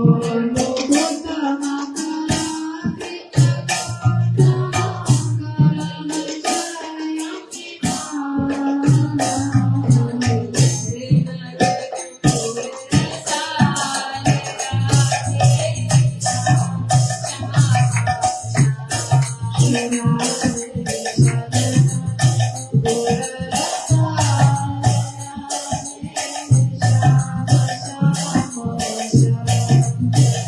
Thank you.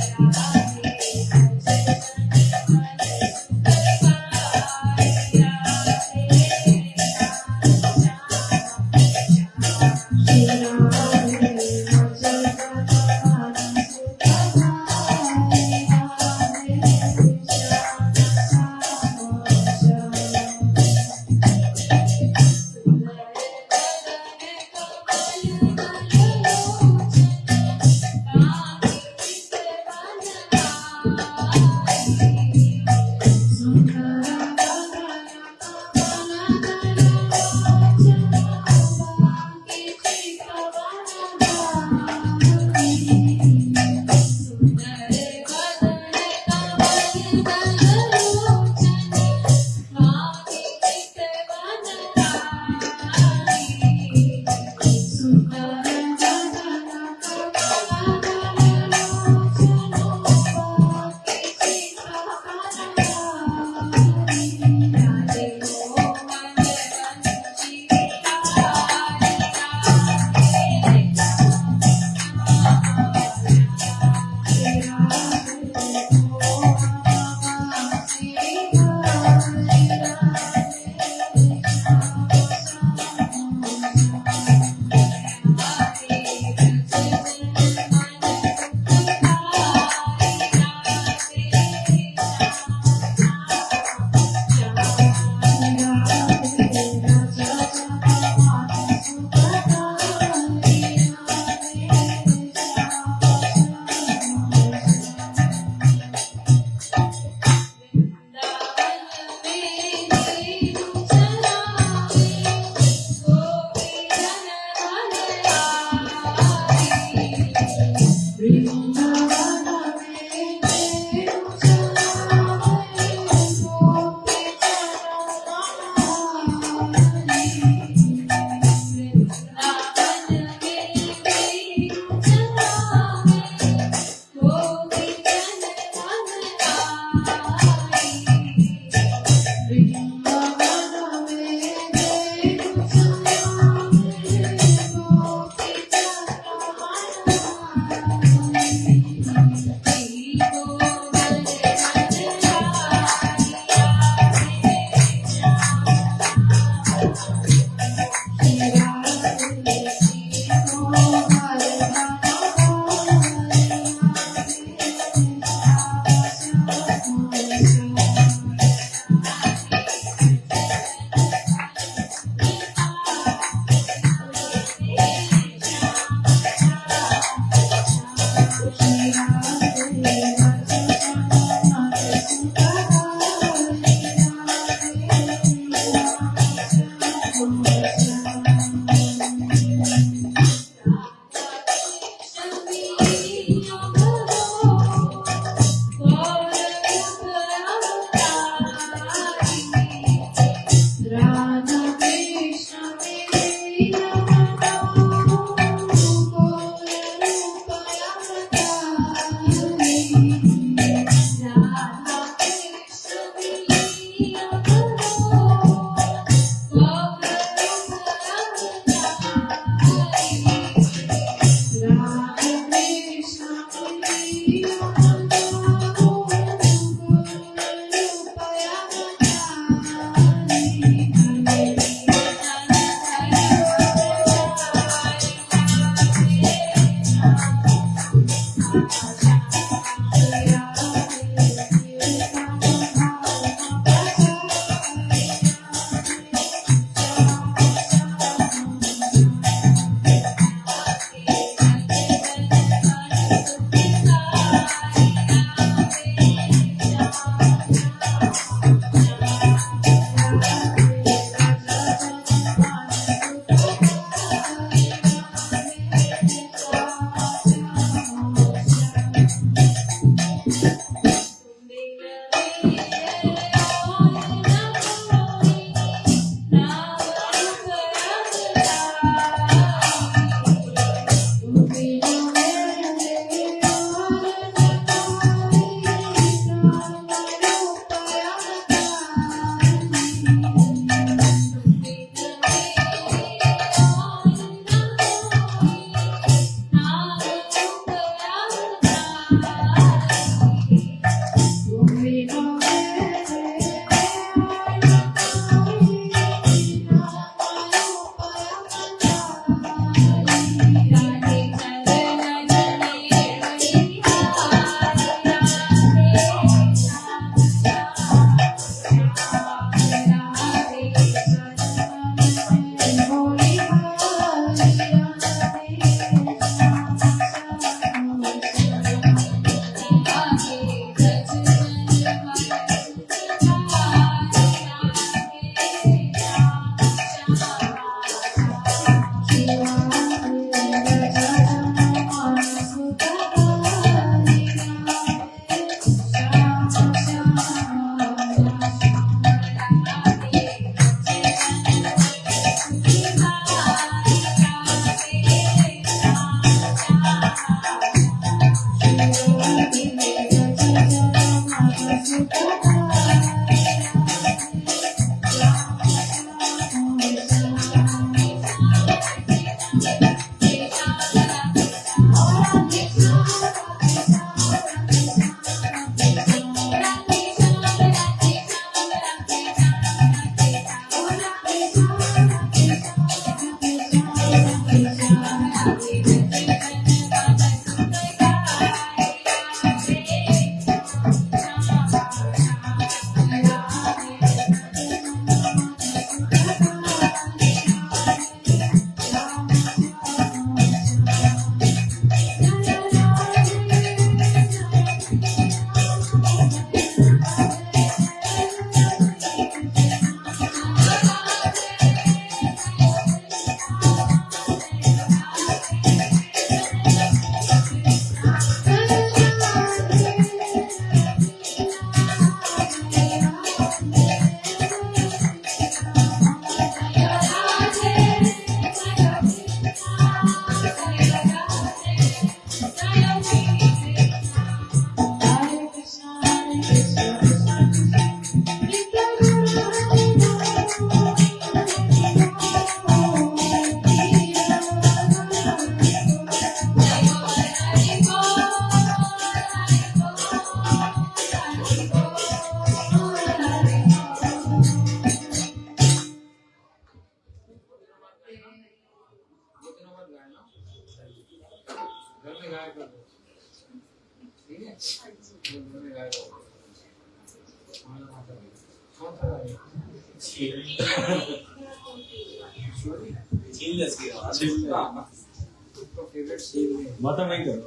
माता नहीं करो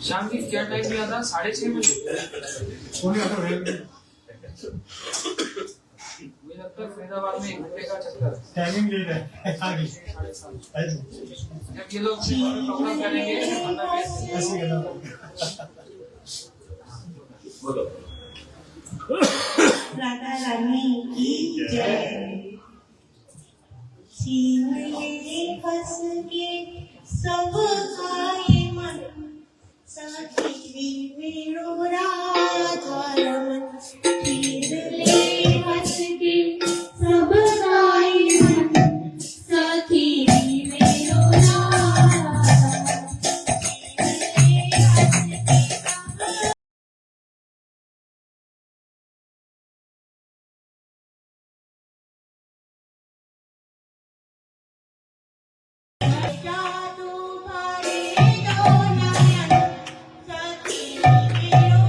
शाम की क्या टाइम दिया था? 6:30 बजे। मुझे लगता है फरीदाबाद में 1 घंटे का चक्कर टाइमिंग लेट है आगे जब ये लोग प्रोग्राम करेंगे ऐसे करना बोलो राधा रानी की जय। सीने में फंस के सब आए मन साथी मेरो राधा रमन पीर ले हंस के सब आए मन साथी मेरो राधा जादू भरे दो नयन साथी मेरो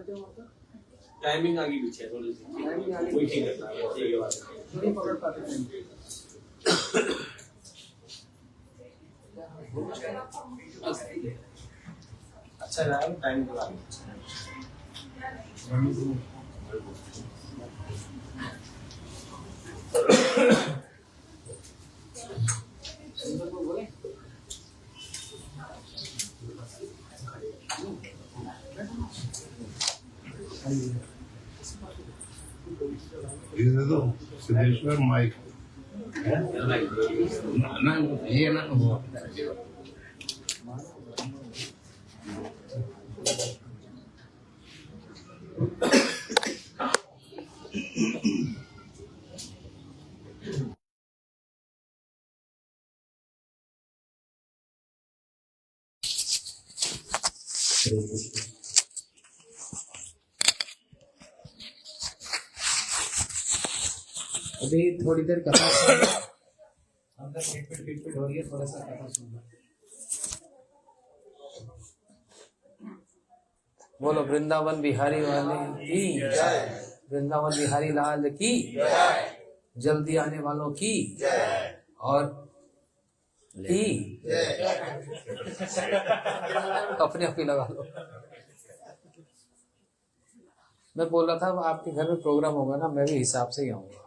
देते हो मतलब टाइमिंग आगे पीछे है थोड़ी सी। टाइमिंग आगे वही ठीक करना है, ठीक है बात है। नहीं पकड़ पाते थे। अच्छा रहा है टाइम के बाद। बोले Ini tuh Siddheshwar Mike. Nah, iya nak bawa. अभी थोड़ी देर कथा सुनना, अंदर पिट हो रही है, थोड़ा सा कथा सुनना। बोलो वृंदावन बिहारी वाले की जय, वृंदावन बिहारी लाल की जय, जल्दी आने वालों की जय, और की अपने आप ही लगा लो। मैं बोल रहा था आपके घर में प्रोग्राम होगा ना, मैं भी हिसाब से ही आऊंगा।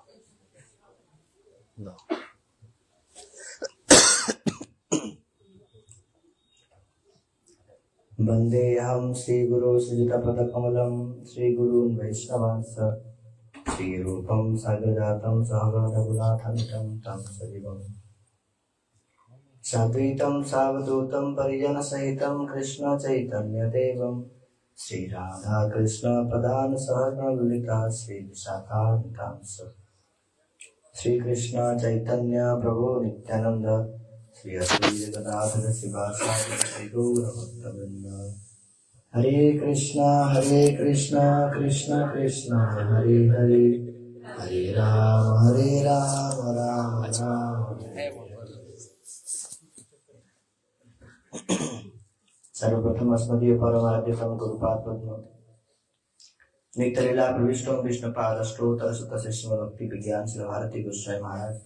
वन्देऽहं श्रीगुरो श्रीयुतपदकमलं श्रीगुरून् वैष्णवांश्च श्रीरूपं साग्रजातं सहगणरघुनाथान्वितं तं सजीवम् साद्वैतं सावधूतं परिजनसहितं कृष्णचैतन्यदेवं श्रीराधाकृष्णपदान् सहगणललिता श्रीविशाखान्वितांश्च श्रीकृष्ण चैतन्य प्रभु नित्यानंद श्री अद्वैत गदाधर शिवासादि श्री गौरभक्तवृंद। हरे कृष्णा कृष्ण कृष्ण हरे हरे, हरे राम राम राम। सर्वप्रथम अस्मदीय परमाद्यतम गुरुपाद पद्म नित्यलीला प्रविष्टो विष्णुपाद अष्टोत्तर शतशिष्य भक्ति विज्ञान श्री भारती गोस्वामी महाराज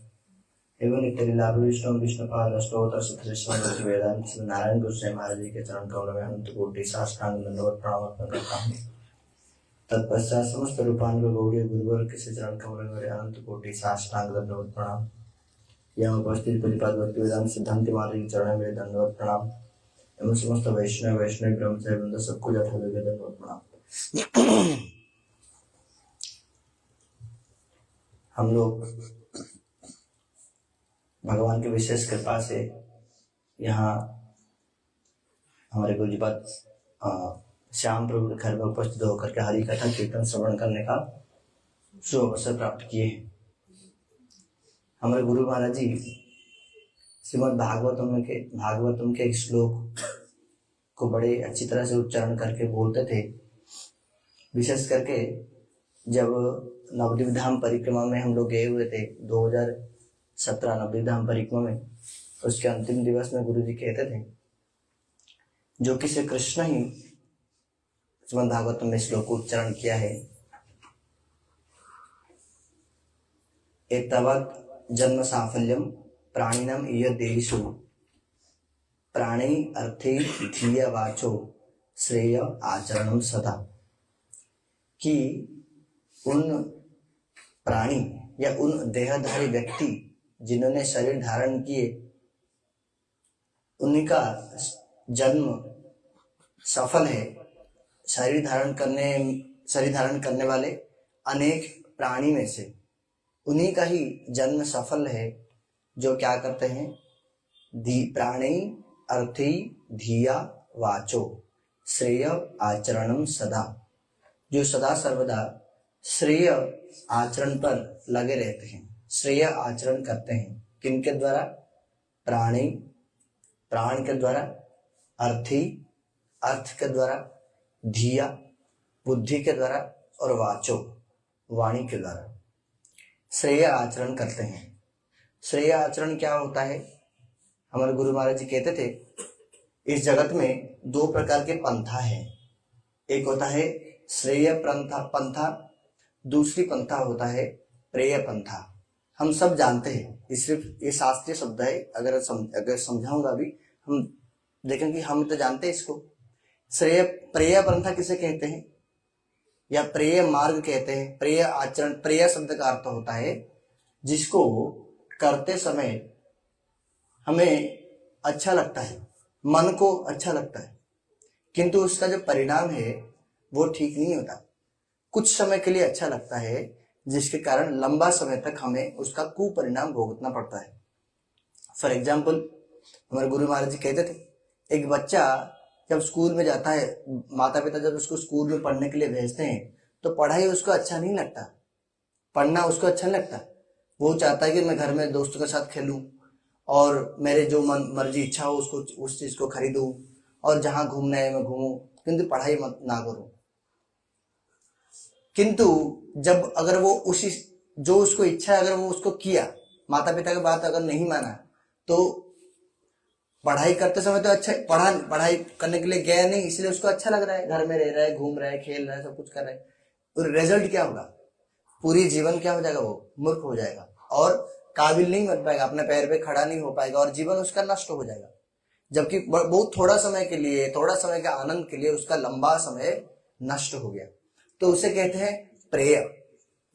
एवं नित्यलीला प्रविष्टो विष्णुपाद अष्टोत्तर शतशिष्य भक्ति वेदांत श्री नारायण गोस्वामी महाराज जी के चरण कमल में अनंत कोटि साष्टांग दंडवत प्रणाम अर्पण करता हूँ। तत्पश्चात समस्त रूपांग गौड़ीय गुरुवर के चरण कमल में अनंत कोटि साष्टांग दंडवत प्रणाम। यहाँ उपस्थित परिपाद भक्ति वेदांत सिद्धांत महाराज के चरण में दंडवत प्रणाम एवं समस्त वैष्णव ब्रह्मचारी वृंद सबको यथायोग्य दंडवत प्रणाम। हम लोग भगवान की विशेष कृपा से यहाँ हमारे गुरुजीपाद श्याम प्रभु के घर में उपस्थित होकर के हरि कथा कीर्तन श्रवण करने का शुभ अवसर प्राप्त किए हैं। हमारे गुरु महाराज जी श्रीमद् भागवतम के एक श्लोक को बड़े अच्छी तरह से उच्चारण करके बोलते थे। विशेष करके जब नवद्वीप धाम परिक्रमा में हम लोग गए हुए थे 2017 नवद्वीप धाम परिक्रमा में, उसके अंतिम दिवस में गुरु जी कहते थे जो कि श्री कृष्ण ही श्रीमद् भागवतम में श्लोक उच्चारण किया है, एतावत् जन्म साफल्यम प्राणिनम इह देहिषु प्राणी अर्थे धिया वाचो श्रेय आचरणम सदा। कि उन प्राणी या उन देहधारी व्यक्ति जिन्होंने शरीर धारण किए उन्हीं का जन्म सफल है। शरीर धारण करने वाले अनेक प्राणी में से उन्हीं का ही जन्म सफल है जो क्या करते हैं, प्राणी अर्थी धिया वाचो श्रेय आचरणम सदा, जो सदा सर्वदा श्रेय आचरण पर लगे रहते हैं, श्रेय आचरण करते हैं। किनके द्वारा? प्राणी, प्राण के द्वारा, अर्थी, अर्थ के द्वारा, धिया, बुद्धि के द्वारा, और वाचो, वाणी के द्वारा श्रेय आचरण करते हैं। श्रेय आचरण क्या होता है? हमारे गुरु महाराज जी कहते थे इस जगत में दो प्रकार के पंथा है। एक होता है श्रेय पंथा, दूसरी पंथा होता है प्रेय पंथा। हम सब जानते हैं, ये सिर्फ ये शास्त्रीय शब्द है, अगर समझाऊंगा भी, हम देखेंगे हम तो जानते हैं इसको। प्रेय पंथा किसे कहते हैं या प्रेय मार्ग कहते हैं? प्रेय आचरण, प्रेय शब्द का अर्थ होता है जिसको करते समय हमें अच्छा लगता है, मन को अच्छा लगता है, किंतु उसका जो परिणाम है वो ठीक नहीं होता। कुछ समय के लिए अच्छा लगता है जिसके कारण लंबा समय तक हमें उसका कुपरिणाम भुगतना पड़ता है। फॉर एग्जाम्पल, हमारे गुरु महाराज जी कहते थे, एक बच्चा जब स्कूल में जाता है, माता पिता जब उसको स्कूल में पढ़ने के लिए भेजते हैं तो पढ़ाई उसको अच्छा नहीं लगता, पढ़ना उसको अच्छा नहीं लगता। वो चाहता है कि मैं घर में दोस्तों के साथ खेलूं और मेरे जो मन मर्जी इच्छा हो उसको उस चीज को खरीदूं और जहां घूमना है मैं घूमूं, किंतु पढ़ाई मत ना करूं। किंतु जब अगर वो उसी जो उसको इच्छा है अगर वो उसको किया, माता पिता की बात अगर नहीं माना, तो पढ़ाई करते समय तो अच्छा, पढ़ाई करने के लिए गया नहीं, इसलिए उसको अच्छा लग रहा है, घर में रह रहा है, घूम रहा है, खेल रहा है, सब कुछ कर रहा है, और रिजल्ट क्या होगा? पूरी जीवन क्या हो जाएगा? वो मूर्ख हो जाएगा और काबिल नहीं बन पाएगा, अपने पैर पे खड़ा नहीं हो पाएगा और जीवन उसका नष्ट हो जाएगा। जबकि बहुत थोड़ा समय के लिए, थोड़ा समय के आनंद के लिए उसका लंबा समय नष्ट हो गया। तो उसे कहते हैं प्रेय,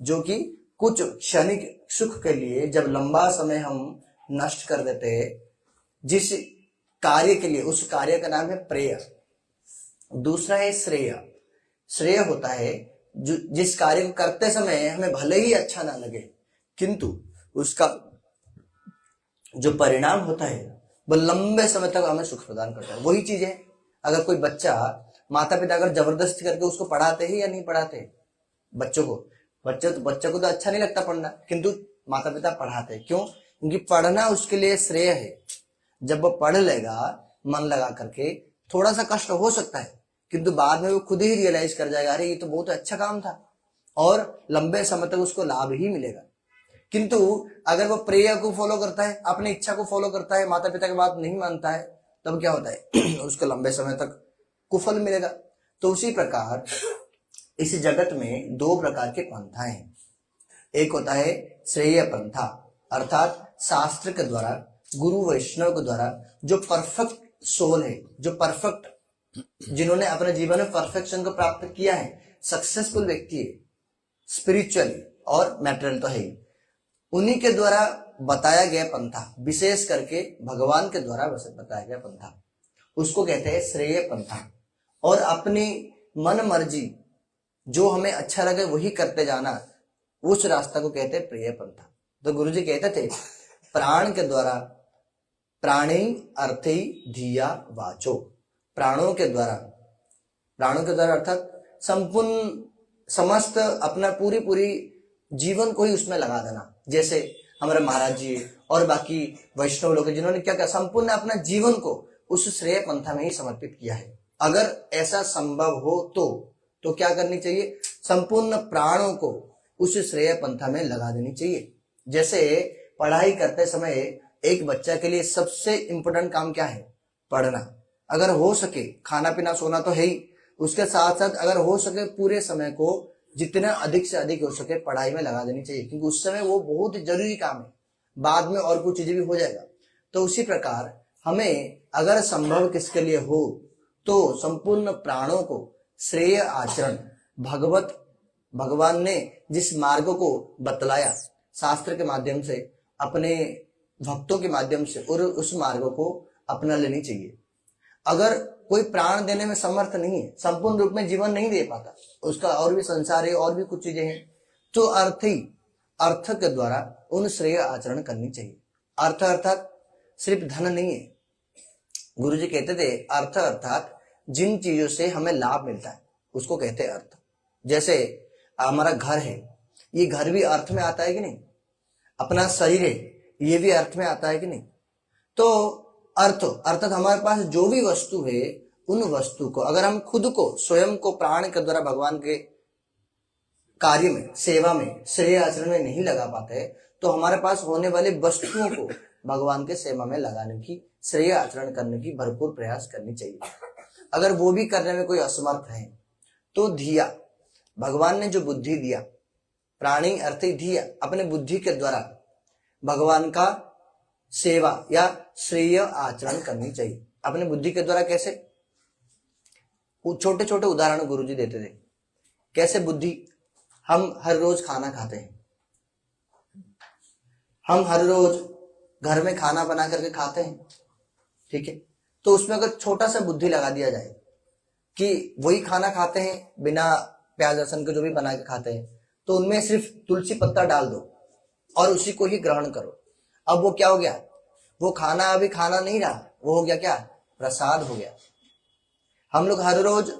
जो कि कुछ क्षणिक सुख के लिए जब लंबा समय हम नष्ट कर देते हैं जिस कार्य के लिए, उस कार्य का नाम है प्रेय। दूसरा है श्रेय। श्रेय होता है जिस कार्य को करते समय हमें भले ही अच्छा ना लगे, किंतु उसका जो परिणाम होता है वो लंबे समय तक हमें सुख प्रदान करता है। वही चीज है, अगर कोई बच्चा, माता पिता अगर जबरदस्ती करके उसको पढ़ाते हैं या नहीं पढ़ाते बच्चों को, बच्चों को तो अच्छा नहीं लगता पढ़ना, किंतु माता पिता पढ़ाते हैं। क्यों? क्योंकि पढ़ना उसके लिए श्रेय है। जब वो पढ़ लेगा मन लगा करके, थोड़ा सा कष्ट हो सकता है, किंतु बाद में वो खुद ही रियलाइज कर जाएगा, अरे ये तो बहुत अच्छा काम था, और लंबे समय तक उसको लाभ ही मिलेगा। किंतु अगर वो प्रेय को फॉलो करता है, अपनी इच्छा को फॉलो करता है, माता पिता की बात नहीं मानता है, तब क्या होता है? उसको लंबे समय तक कुफल मिलेगा। तो उसी प्रकार इस जगत में दो प्रकार के पंथा हैं। एक होता है श्रेय पंथा, अर्थात शास्त्र के द्वारा, गुरु वैष्णव के द्वारा जो परफेक्ट सोल है, जो परफेक्ट, जिन्होंने अपने जीवन में परफेक्शन को प्राप्त किया है, सक्सेसफुल व्यक्ति है, स्पिरिचुअली और मैटेरियल तो है ही, उन्हीं के द्वारा बताया गया पंथा, विशेष करके भगवान के द्वारा बताया गया पंथा, उसको कहते हैं श्रेय पंथा। और अपनी मन मर्जी जो हमें अच्छा लगे वही करते जाना, उस रास्ता को कहते हैं प्रेय पंथा। तो गुरुजी कहते थे, प्राण के द्वारा, प्राणी अर्थी धिया वाचो, प्राणों के द्वारा अर्थात संपूर्ण समस्त अपना पूरी जीवन को ही उसमें लगा देना। जैसे हमारे महाराज जी और बाकी वैष्णव लोग जिन्होंने क्या किया, संपूर्ण अपना जीवन को उस श्रेय पंथा में ही समर्पित किया है। अगर ऐसा संभव हो तो क्या करनी चाहिए? संपूर्ण प्राणों को उस श्रेय पंथा में लगा देनी चाहिए। जैसे पढ़ाई करते समय एक बच्चा के लिए सबसे इंपॉर्टेंट काम क्या है? पढ़ना। अगर हो सके, खाना पीना सोना तो है ही, उसके साथ साथ अगर हो सके पूरे समय को जितना अधिक से अधिक हो सके पढ़ाई में लगा देनी चाहिए, क्योंकि उस समय वो बहुत जरूरी काम है, बाद में और कुछ चीजें भी हो जाएगा। तो उसी प्रकार हमें अगर संभव किसके लिए हो तो संपूर्ण प्राणों को श्रेय आचरण, भगवान ने जिस मार्ग को बतलाया शास्त्र के माध्यम से, अपने भक्तों के माध्यम से, और उस मार्ग को अपना लेनी चाहिए। अगर कोई प्राण देने में समर्थ नहीं है, संपूर्ण रूप में जीवन नहीं दे पाता, उसका और भी संसार है, और भी कुछ चीजें हैं, तो अर्थ के द्वारा उन श्रेय आचरण करनी चाहिए। अर्थ अर्थात सिर्फ धन नहीं है। गुरुजी कहते थे अर्थ अर्थात जिन चीजों से हमें लाभ मिलता है उसको कहते हैं अर्थ। जैसे हमारा घर है, ये घर भी अर्थ में आता है कि नहीं? अपना शरीर है, ये भी अर्थ में आता है कि नहीं? तो अर्थ अर्थात हमारे पास जो भी वस्तु है, उन वस्तु को अगर हम खुद को, स्वयं को प्राण के द्वारा भगवान के कार्य में, सेवा में, श्रेय आचरण में नहीं लगा पाते, तो हमारे पास होने वाले वस्तुओं को भगवान के सेवा में लगाने की, श्रेय आचरण करने की भरपूर प्रयास करनी चाहिए। अगर वो भी करने में कोई असमर्थ है तो धिया, भगवान ने जो बुद्धि दिया, प्राणी अर्थ धिया, अपने बुद्धि के द्वारा भगवान का सेवा या श्रेय आचरण करनी चाहिए। अपने बुद्धि के द्वारा कैसे? छोटे छोटे उदाहरण गुरुजी देते थे। कैसे बुद्धि? हम हर रोज खाना खाते हैं, हम हर रोज घर में खाना बना करके खाते हैं, ठीक है। तो उसमें अगर छोटा सा बुद्धि लगा दिया जाए कि वही खाना खाते हैं बिना प्याज लहसुन के जो भी बना के खाते हैं, तो उनमें सिर्फ तुलसी पत्ता डाल दो और उसी को ही ग्रहण करो। अब वो क्या हो गया? वो खाना अभी खाना नहीं रहा, वो हो गया क्या? प्रसाद हो गया। हम लोग हर रोज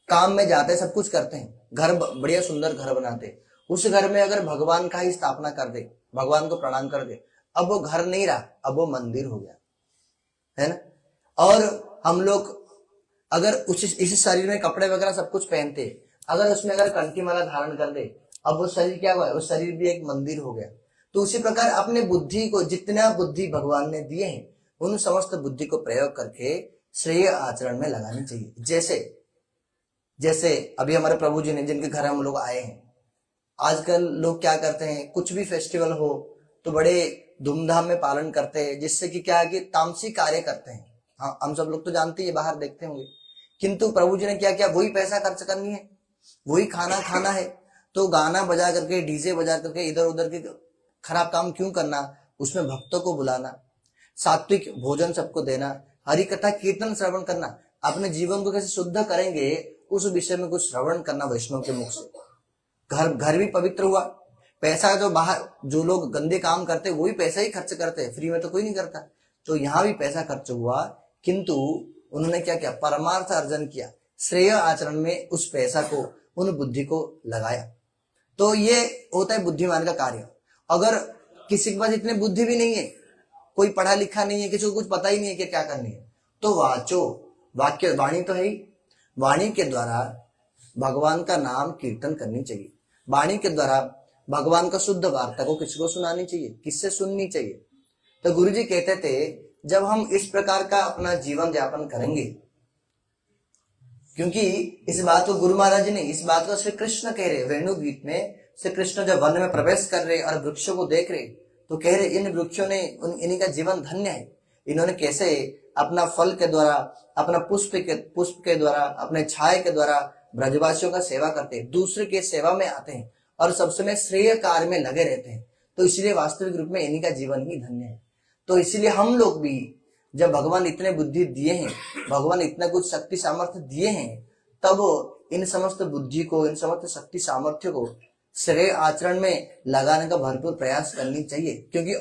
काम में जाते, सब कुछ करते हैं, घर बढ़िया सुंदर घर बनाते, उस घर में अगर भगवान का ही स्थापना कर दे, भगवान को प्रणाम कर दे, अब वो घर नहीं रहा, अब वो मंदिर हो गया, है ना। और हम लोग अगर इस शरीर में कपड़े वगैरह सब कुछ पहनते, अगर उसमें अगर कंठी माला धारण कर दे, अब वो शरीर क्या हुआ? वो शरीर भी एक मंदिर हो गया। तो उसी प्रकार अपने बुद्धि को, जितना बुद्धि भगवान ने दिए हैं, उन समस्त बुद्धि को प्रयोग करके श्रेय आचरण में लगानी चाहिए। जैसे अभी हमारे प्रभु जी ने, जिनके घर हम लोग आए हैं, आजकल लोग क्या करते हैं, कुछ भी फेस्टिवल हो तो बड़े धूमधाम में पालन करते हैं, जिससे कि क्या है कि तामसिक कार्य करते हैं। हाँ, हम सब लोग तो जानते हैं, बाहर देखते होंगे। किंतु प्रभु जी ने क्या किया? वही पैसा खर्च करनी है, वही खाना खाना है, तो गाना बजा करके, डीजे बजा करके इधर उधर के खराब काम क्यों करना? उसमें भक्तों को बुलाना, सात्विक भोजन सबको देना, हरि कथा कीर्तन श्रवण करना, अपने जीवन को कैसे शुद्ध करेंगे उस विषय में कुछ श्रवण करना वैष्णव के मुख से। घर भी पवित्र हुआ। पैसा जो बाहर जो लोग गंदे काम करते वही पैसा ही खर्च करते हैं, फ्री में तो कोई नहीं करता। तो यहाँ भी पैसा खर्च हुआ, किंतु उन्होंने क्या किया? परमार्थ अर्जन किया, श्रेय आचरण में उस पैसा को, उन बुद्धि को लगाया। तो ये होता है बुद्धिमान का कार्य। अगर किसी के पास इतनी बुद्धि भी नहीं है, कोई पढ़ा लिखा नहीं है, किसी को कुछ पता ही नहीं है कि क्या करनी है, तो वाक्य वाणी तो है ही, वाणी के द्वारा भगवान का नाम कीर्तन करनी चाहिए। वाणी के द्वारा भगवान का शुद्ध वार्ता को किसी को सुनानी चाहिए, किससे सुननी चाहिए। तो गुरुजी कहते थे, जब हम इस प्रकार का अपना जीवन यापन करेंगे, क्योंकि इस बात को गुरु महाराज ने, इस बात को श्री कृष्ण कह रहे, वेणु गीत में श्री कृष्ण जब वन में प्रवेश कर रहे और वृक्षों को देख रहे, तो कह रहे इन वृक्षों ने, इन्हीं का जीवन धन्य है। इन्होंने कैसे अपना फल के द्वारा, अपना पुष्प के द्वारा, अपने छाया के द्वारा ब्रजवासियों का सेवा करते, दूसरे के सेवा में आते हैं और सब समय श्रेय कार्य में लगे रहते हैं। तो इसलिए वास्तविक रूप में इन्हीं का जीवन ही धन्य है। तो इसलिए हम लोग भी, जब भगवान इतने बुद्धि दिए हैं, भगवान इतना कुछ शक्ति सामर्थ्य दिए हैं, तब इन समस्त बुद्धि को, इन समस्त शक्ति सामर्थ्य को श्रेय आचरण में लगाने का भरपूर प्रयास करनी चाहिए। क्योंकि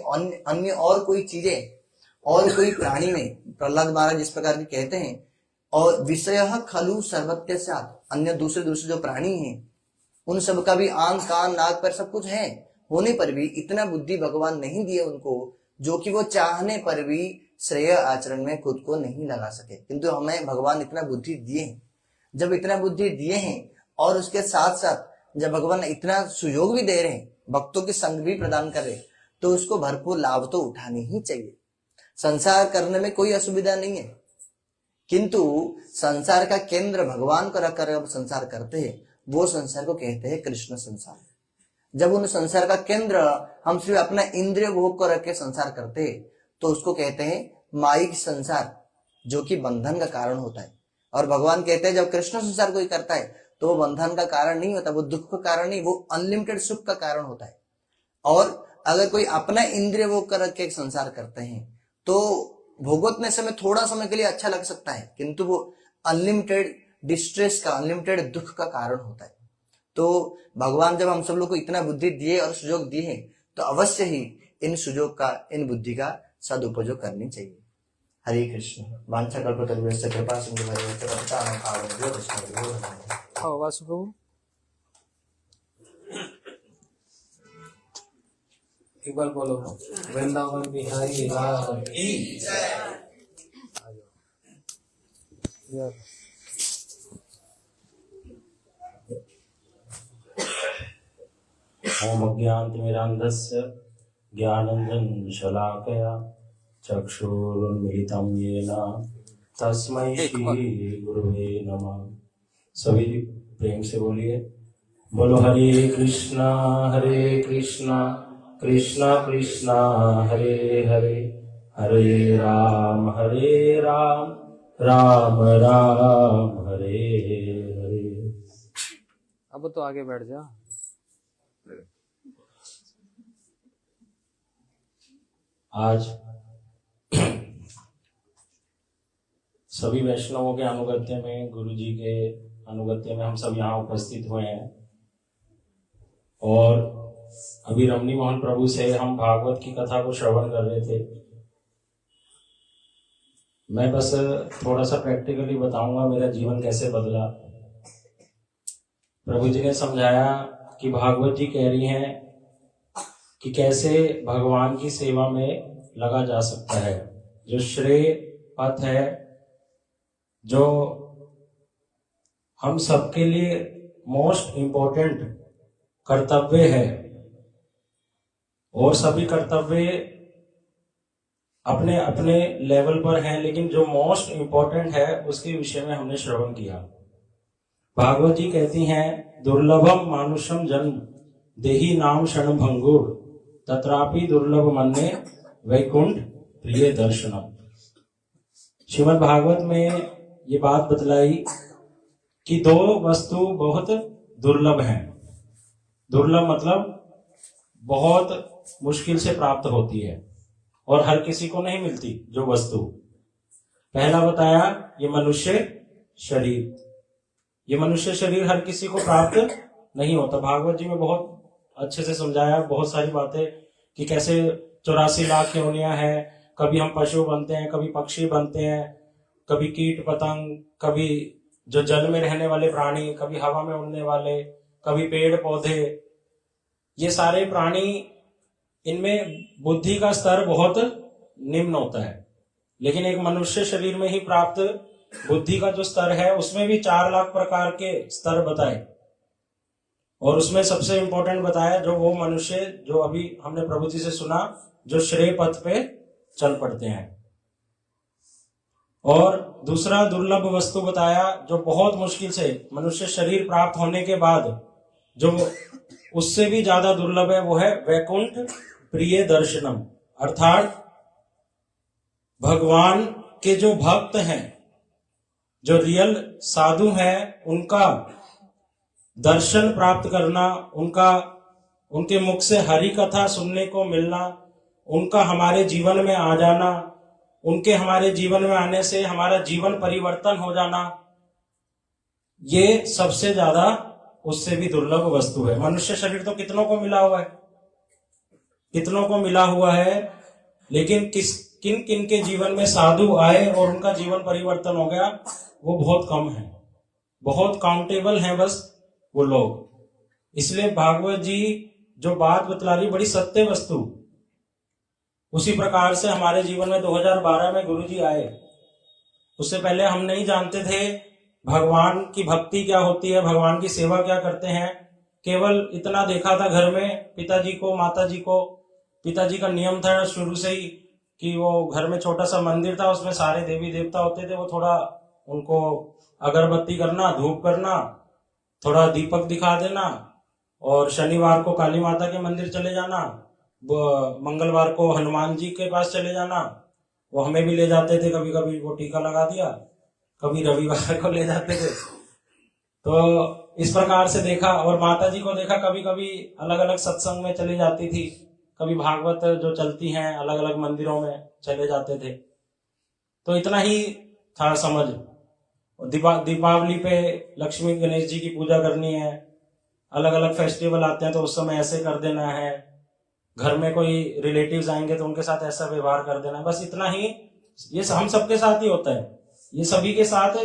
अन्य और कोई चीजें और कोई प्राणी में, प्रहलाद महाराज जिस प्रकार के कहते हैं, और विषय खलु सर्वत्य साथ, अन्य दूसरे जो प्राणी हैं, उन सब का भी आंख कान नाक पर सब कुछ है, होने पर भी इतना बुद्धि भगवान नहीं दिए उनको, जो कि वो चाहने पर भी श्रेय आचरण में खुद को नहीं लगा सके। किंतु हमें भगवान इतना बुद्धि दिए हैं। जब इतना बुद्धि दिए हैं और उसके साथ साथ जब भगवान इतना सुयोग भी दे रहे हैं, भक्तों के संग भी प्रदान कर रहे हैं, तो उसको भरपूर लाभ तो उठानी ही चाहिए। संसार करने में कोई असुविधा नहीं है, किंतु संसार का केंद्र भगवान को रखकर अब संसार करते हैं, वो संसार को कहते हैं कृष्ण संसार। जब उन संसार का केंद्र हम सिर्फ अपना इंद्रिय भोग को रख के संसार करते हैं, तो उसको कहते हैं माइक संसार, जो कि बंधन का कारण होता है। और भगवान कहते हैं जब कृष्ण संसार कोई करता है तो वो बंधन का कारण नहीं होता, वो दुख का कारण नहीं, वो अनलिमिटेड सुख का कारण होता है। और अगर कोई अपना इंद्रिय भोग कर रख के एक संसार करते हैं, तो भोगवतने समय थोड़ा समय के लिए अच्छा लग सकता है, किंतु वो अनलिमिटेड डिस्ट्रेस का, अनलिमिटेड दुख का कारण होता है। तो भगवान जब हम सब लोग को इतना बुद्धि दिए और सुयोग दिए हैं, तो अवश्य ही इन सुयोग का, इन बुद्धि का सदुपयोग करनी चाहिए। हरे कृष्ण। वांछा कल्पतरुभ्यश्च कृपा सिंधु भैरवश्च पतितानां पावनेभ्यो वैष्णवेभ्यो नमः। हाँ वासु प्रभु, एक बार बोलो, वृंदावन बिहारी लाल की जय। ओम अज्ञानतिमिरान्धस्य ज्ञानाञ्जनं शलाकया चक्षुरुन्मीलितं येन तस्मै श्री गुरुवे नमः। सभी प्रेम से बोलिए बोलो हरे कृष्णा कृष्णा कृष्णा हरे हरे, हरे राम राम राम हरे हरे। अब तो आगे बैठ जा। आज सभी वैष्णवों के अनुगत्य में, गुरु जी के अनुगत्य में हम सब यहाँ उपस्थित हुए हैं और अभी रमणी मोहन प्रभु से हम भागवत की कथा को श्रवण कर रहे थे। मैं बस थोड़ा सा प्रैक्टिकली बताऊंगा मेरा जीवन कैसे बदला। प्रभु जी ने समझाया कि भागवत जी कह रही हैं कि कैसे भगवान की सेवा में लगा जा सकता है। जो श्रेय पथ है, जो हम सबके लिए मोस्ट इम्पोर्टेंट कर्तव्य है, और सभी कर्तव्य अपने अपने लेवल पर हैं, लेकिन जो मोस्ट इम्पोर्टेंट है उसके विषय में हमने श्रवण किया। भागवत जी कहती हैं, दुर्लभम मानुषम जन्म देही नाम क्षण भंगुर तत्रापि दुर्लभ मन्ने वैकुंठ प्रिय दर्शनम। श्रीमद् भागवत में ये बात बतलाई कि दो वस्तु बहुत दुर्लभ हैं। दुर्लभ मतलब बहुत मुश्किल से प्राप्त होती है और हर किसी को नहीं मिलती जो वस्तु। पहला बताया ये मनुष्य शरीर। ये मनुष्य शरीर हर किसी को प्राप्त नहीं होता। भागवत जी में बहुत अच्छे से समझाया बहुत सारी बातें कि कैसे 84 लाख योनियां हैं। कभी हम पशु बनते हैं, कभी पक्षी बनते हैं, कभी कीट पतंग, कभी जो जल में रहने वाले प्राणी, कभी हवा में उड़ने वाले, कभी पेड़ पौधे। ये सारे प्राणी, इनमें बुद्धि का स्तर बहुत निम्न होता है, लेकिन एक मनुष्य शरीर में ही प्राप्त बुद्धि का जो स्तर है उसमें भी 4 लाख प्रकार के स्तर बताए। और उसमें सबसे इंपॉर्टेंट बताया जो वो मनुष्य जो अभी हमने प्रभु जी से सुना, जो श्रेय पथ पे चल पड़ते हैं। और दूसरा दुर्लभ वस्तु बताया जो बहुत मुश्किल से मनुष्य शरीर प्राप्त होने के बाद जो उससे भी ज्यादा दुर्लभ है, वो है वैकुंठ प्रिय दर्शनम। अर्थात भगवान के जो भक्त हैं, जो रियल साधु हैं, उनका दर्शन प्राप्त करना, उनके मुख से हरि कथा सुनने को मिलना, उनका हमारे जीवन में आ जाना, उनके हमारे जीवन में आने से हमारा जीवन परिवर्तन हो जाना, ये सबसे ज्यादा उससे भी दुर्लभ वस्तु है। मनुष्य शरीर तो कितनों को मिला हुआ है, कितनों को मिला हुआ है, लेकिन किन किन के जीवन में साधु आए और उनका जीवन परिवर्तन हो गया, वो बहुत कम है, बहुत काउंटेबल है बस वो लोग। इसलिए भागवत जी जो बात बतला रही बड़ी सत्य वस्तु। उसी प्रकार से हमारे जीवन में 2012 में गुरु जी आए। उससे पहले हम नहीं जानते थे भगवान की भक्ति क्या होती है, भगवान की सेवा क्या करते हैं। केवल इतना देखा था घर में पिताजी को, माताजी को। पिताजी का नियम था शुरू से ही कि वो घर में छोटा सा मंदिर था, उसमें सारे देवी देवता होते थे। वो थोड़ा उनको अगरबत्ती करना, धूप करना, थोड़ा दीपक दिखा देना, और शनिवार को काली माता के मंदिर चले जाना, मंगलवार को हनुमान जी के पास चले जाना। वो हमें भी ले जाते थे, कभी कभी वो टीका लगा दिया, कभी रविवार को ले जाते थे। तो इस प्रकार से देखा। और माता जी को देखा, कभी कभी अलग अलग सत्संग में चली जाती थी, कभी भागवत जो चलती हैं अलग अलग मंदिरों में चले जाते थे। तो इतना ही था समझ। दीपावली पे लक्ष्मी गणेश जी की पूजा करनी है, अलग अलग फेस्टिवल आते हैं तो उस समय ऐसे कर देना है, घर में कोई रिलेटिव्स आएंगे तो उनके साथ ऐसा व्यवहार कर देना है, बस इतना ही। ये हम सबके साथ ही होता है, ये सभी के साथ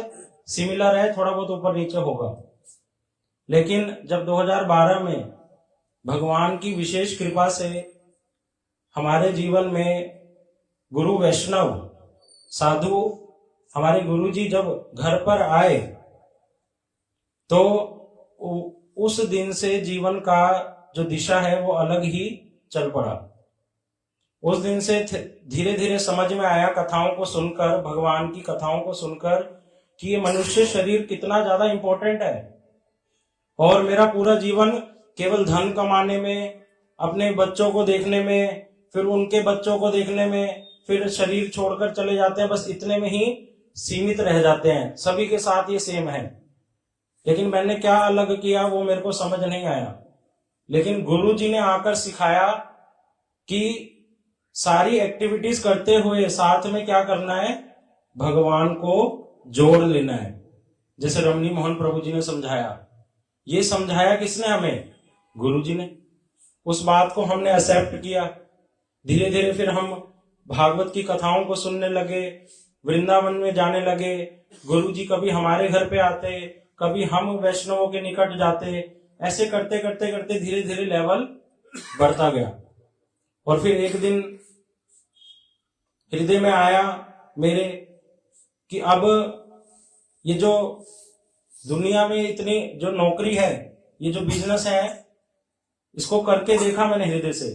सिमिलर है, थोड़ा बहुत ऊपर नीचे होगा। लेकिन जब 2012 में भगवान की विशेष कृपा से हमारे जीवन में गुरु वैष्णव साधु, हमारे गुरु जी जब घर पर आए, तो उस दिन से जीवन का जो दिशा है वो अलग ही चल पड़ा। उस दिन से धीरे धीरे समझ में आया, कथाओं को सुनकर, भगवान की कथाओं को सुनकर, कि ये मनुष्य शरीर कितना ज्यादा इंपॉर्टेंट है। और मेरा पूरा जीवन केवल धन कमाने में, अपने बच्चों को देखने में, फिर उनके बच्चों को देखने में, फिर शरीर छोड़कर चले जाते हैं, बस इतने में ही सीमित रह जाते हैं। सभी के साथ ये सेम है, लेकिन मैंने क्या अलग किया वो मेरे को समझ नहीं आया। लेकिन गुरु जी ने आकर सिखाया कि सारी एक्टिविटीज करते हुए साथ में क्या करना है, भगवान को जोड़ लेना है। जैसे रमणी मोहन प्रभु जी ने समझाया, ये समझाया किसने हमें? गुरु जी ने। उस बात को हमने एक्सेप्ट किया। धीरे धीरे फिर हम भागवत की कथाओं को सुनने लगे, वृंदावन में जाने लगे। गुरु जी कभी हमारे घर पे आते, कभी हम वैष्णवों के निकट जाते। ऐसे करते करते करते धीरे धीरे लेवल बढ़ता गया। और फिर एक दिन हृदय में आया मेरे कि अब ये जो दुनिया में इतनी जो नौकरी है, ये जो बिजनेस है, इसको करके देखा मैंने हृदय से,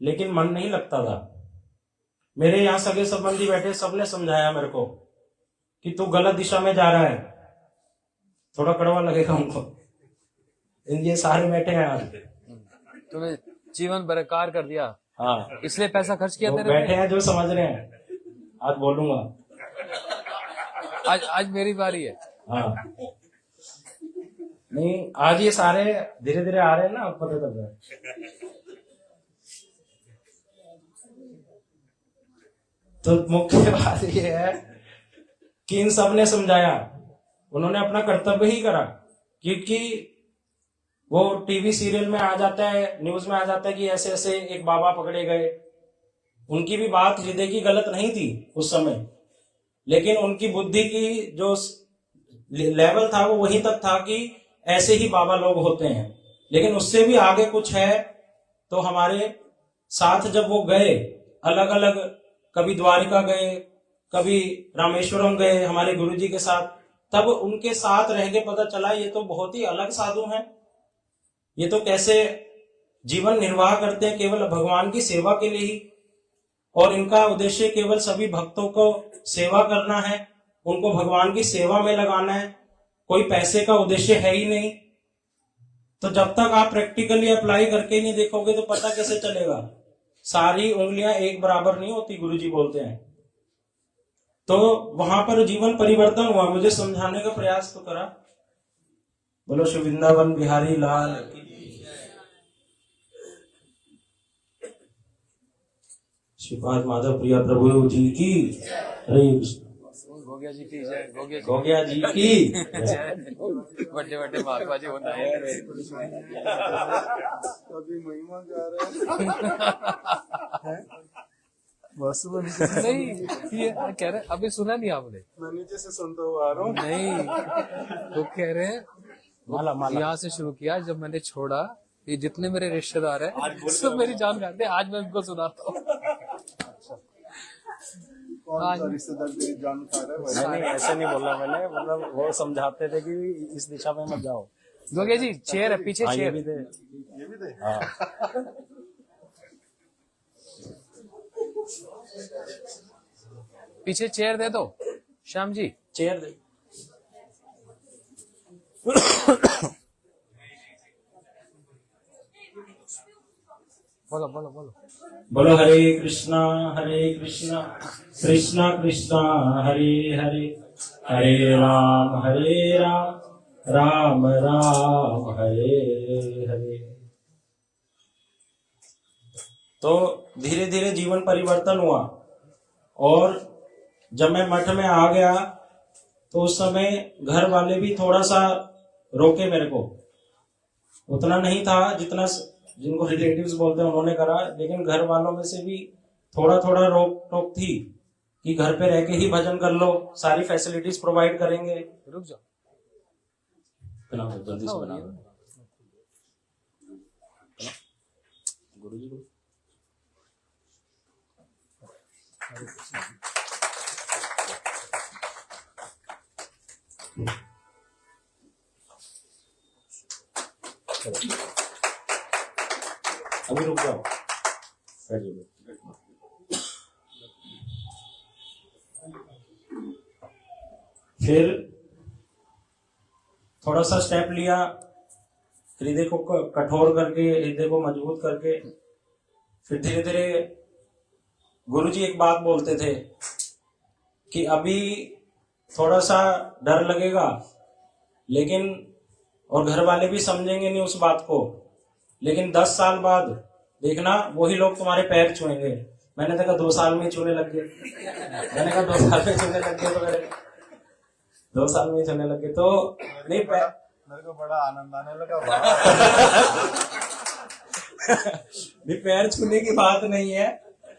लेकिन मन नहीं लगता था। मेरे यहाँ सगे संबंधी बैठे, सबने समझाया मेरे को कि तू गलत दिशा में जा रहा है। थोड़ा कड़वा लगेगा उनको, ये सारे बैठे हैं आज। तुम्हें जीवन बरकरार कर दिया, हाँ, इसलिए पैसा खर्च किया वो तेरे बैठे पे? हैं जो समझ रहे हैं। आज बोलूंगा। आज मेरी बारी है। हाँ, नहीं, आज ये सारे धीरे धीरे आ रहे हैं ना, पता चल रहा है। तो मुख्य बात ये है कि इन सब ने समझाया, उन्होंने अपना कर्तव्य ही करा। क्योंकि वो टीवी सीरियल में आ जाता है, न्यूज में आ जाता है कि ऐसे ऐसे एक बाबा पकड़े गए। उनकी भी बात हृदय की गलत नहीं थी उस समय, लेकिन उनकी बुद्धि की जो लेवल था वो वहीं तक था कि ऐसे ही बाबा लोग होते हैं। लेकिन उससे भी आगे कुछ है। तो हमारे साथ जब वो गए, अलग अलग, कभी द्वारिका गए, कभी रामेश्वरम गए हमारे गुरुजी के साथ, तब उनके साथ रह के पता चला ये तो बहुत ही अलग साधु हैं। ये तो कैसे जीवन निर्वाह करते हैं केवल भगवान की सेवा के लिए ही, और इनका उद्देश्य केवल सभी भक्तों को सेवा करना है, उनको भगवान की सेवा में लगाना है, कोई पैसे का उद्देश्य है ही नहीं। तो जब तक आप प्रैक्टिकली अप्लाई करके नहीं देखोगे तो पता कैसे चलेगा? सारी उंगलियां एक बराबर नहीं होती, गुरुजी बोलते हैं। तो वहां पर जीवन परिवर्तन हुआ, मुझे समझाने का प्रयास तो करा। बोलो श्री वृंदावन बिहारी लाल की, श्रीपाद माधव प्रिया प्रभु जी की, हरे कृष्ण। गोगिया जी की जय, गोगिया जी की जय। बड़े बड़े महात्मा जी होता है। अभी महिमा गा रहा है। बस नहीं, ये कह रहे अभी सुना नहीं आपने? मैं नीचे से सुनता हुआ आ रहा हूँ। नहीं, वो कह रहे हैं माला माला यहाँ से शुरू किया, जब मैंने छोड़ा, ये जितने मेरे रिश्तेदार हैं सब मेरी जान खाते हैं। आज मैं उनको सुनाता हूँ। कौन सा रिश्तेदार तेरी जान खा रहा है? नहीं, ऐसे नहीं बोला मैंने, मतलब वो समझाते थे कि इस दिशा में मत जाओ। गोगिया जी चेयर है पीछे, हाँ, ये चेयर भी थे। ये भी थे। हाँ, पीछे चेयर दे दो श्याम जी। चेयर दे। बोलो बोलो बोलो। बोलो हरे कृष्णा कृष्णा कृष्णा हरे हरे, हरे राम राम राम हरे हरे। तो धीरे धीरे जीवन परिवर्तन हुआ। और जब मैं मठ में आ गया तो उस समय घर वाले भी थोड़ा सा रोके मेरे को। उतना नहीं था जितना जिनको रिलेटिव्स बोलते हैं उन्होंने करा, लेकिन घर वालों में से भी थोड़ा थोड़ा रोक टोक थी कि घर पे रह के ही भजन कर लो, सारी फैसिलिटीज प्रोवाइड करेंगे। रुक जाओ, जल्दी से बना गुरुजी को। अभी रुक जाओ, बैठ जाओ। फिर थोड़ा सा स्टेप लिया, हृदय को कठोर करके, हृदय को मजबूत करके, फिर धीरे धीरे गुरुजी एक बात बोलते थे कि अभी थोड़ा सा डर लगेगा, लेकिन और घर वाले भी समझेंगे नहीं उस बात को, लेकिन 10 साल बाद देखना वही लोग तुम्हारे पैर छुएंगे। मैंने देखा 2 साल में ही छूने लग गए। मैंने कहा 2 साल में छूने लग गए, तो मेरे 2 साल में ही छूने लग गए। तो नहीं, मेरे को बड़ा आनंद आने लगा। नहीं, पैर छूने की बात नहीं है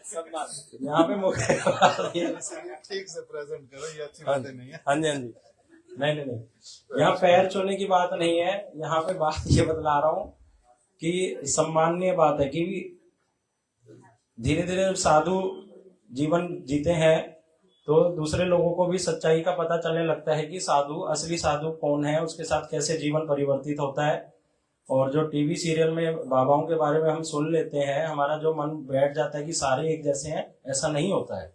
यहाँ पे, मुख्य ठीक से प्रेजेंट करो, ये अच्छी बातें नहीं है। हाँ जी, हाँ जी, नहीं, यहाँ पैर छूने की बात नहीं है। यहाँ पे बात ये बतला रहा हूँ कि सम्माननीय बात है कि धीरे धीरे जब साधु जीवन जीते हैं तो दूसरे लोगों को भी सच्चाई का पता चलने लगता है कि साधु, असली साधु कौन है, उसके साथ कैसे जीवन परिवर्तित होता है। और जो टीवी सीरियल में बाबाओं के बारे में हम सुन लेते हैं, हमारा जो मन बैठ जाता है कि सारे एक जैसे हैं, ऐसा नहीं होता है।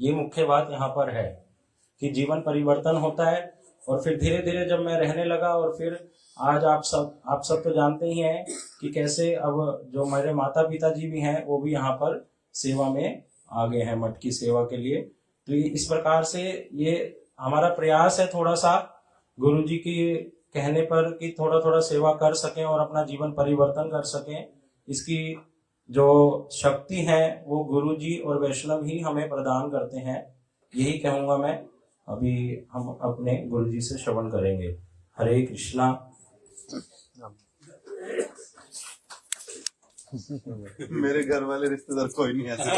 ये मुख्य बात यहाँ पर है कि जीवन परिवर्तन होता है। और फिर धीरे धीरे जब मैं रहने लगा, और फिर आज आप सब तो जानते ही हैं कि कैसे अब जो मेरे माता पिता जी भी हैं वो भी यहाँ पर सेवा में आ गए हैं, मठ की सेवा के लिए। तो इस प्रकार से ये हमारा प्रयास है थोड़ा सा गुरु जी की कहने पर कि थोड़ा थोड़ा सेवा कर सकें और अपना जीवन परिवर्तन कर सकें। इसकी जो शक्ति है वो गुरु जी और वैष्णव ही हमें प्रदान करते हैं, यही कहूंगा मैं। अभी हम अपने गुरु जी से श्रवण करेंगे। हरे कृष्णा। मेरे घर वाले रिश्तेदार कोई नहीं ऐसे।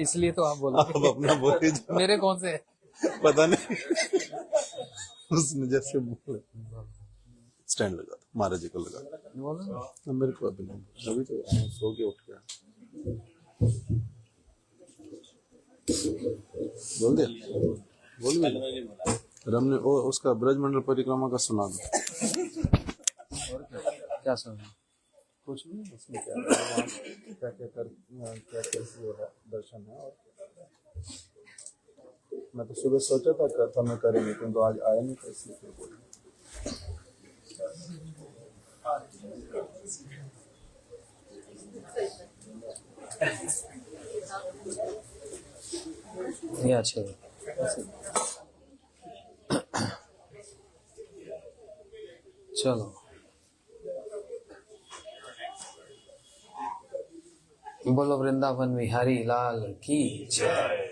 इसलिए तो आप बोलो। आप अपना बोले। मेरे कौन से? पता नहीं, उसने जैसे स्टैंड लगा था, महाराज जी को लगा। मेरे को अभी नहीं, अभी तो सो के उठ गया। बोल दिया हमने। उसका ब्रजमंडल परिक्रमा का सुना दो। क्या सुना? कुछ नहीं, उसमें क्या वो है, दर्शन है। और मैं तो सुबह सोचा था कथा में करेंगे, किंतु आज आया नहीं था, इसलिए फिर बोल। ये अच्छे। चलो बोलो वृंदावन बिहारी लाल की जय।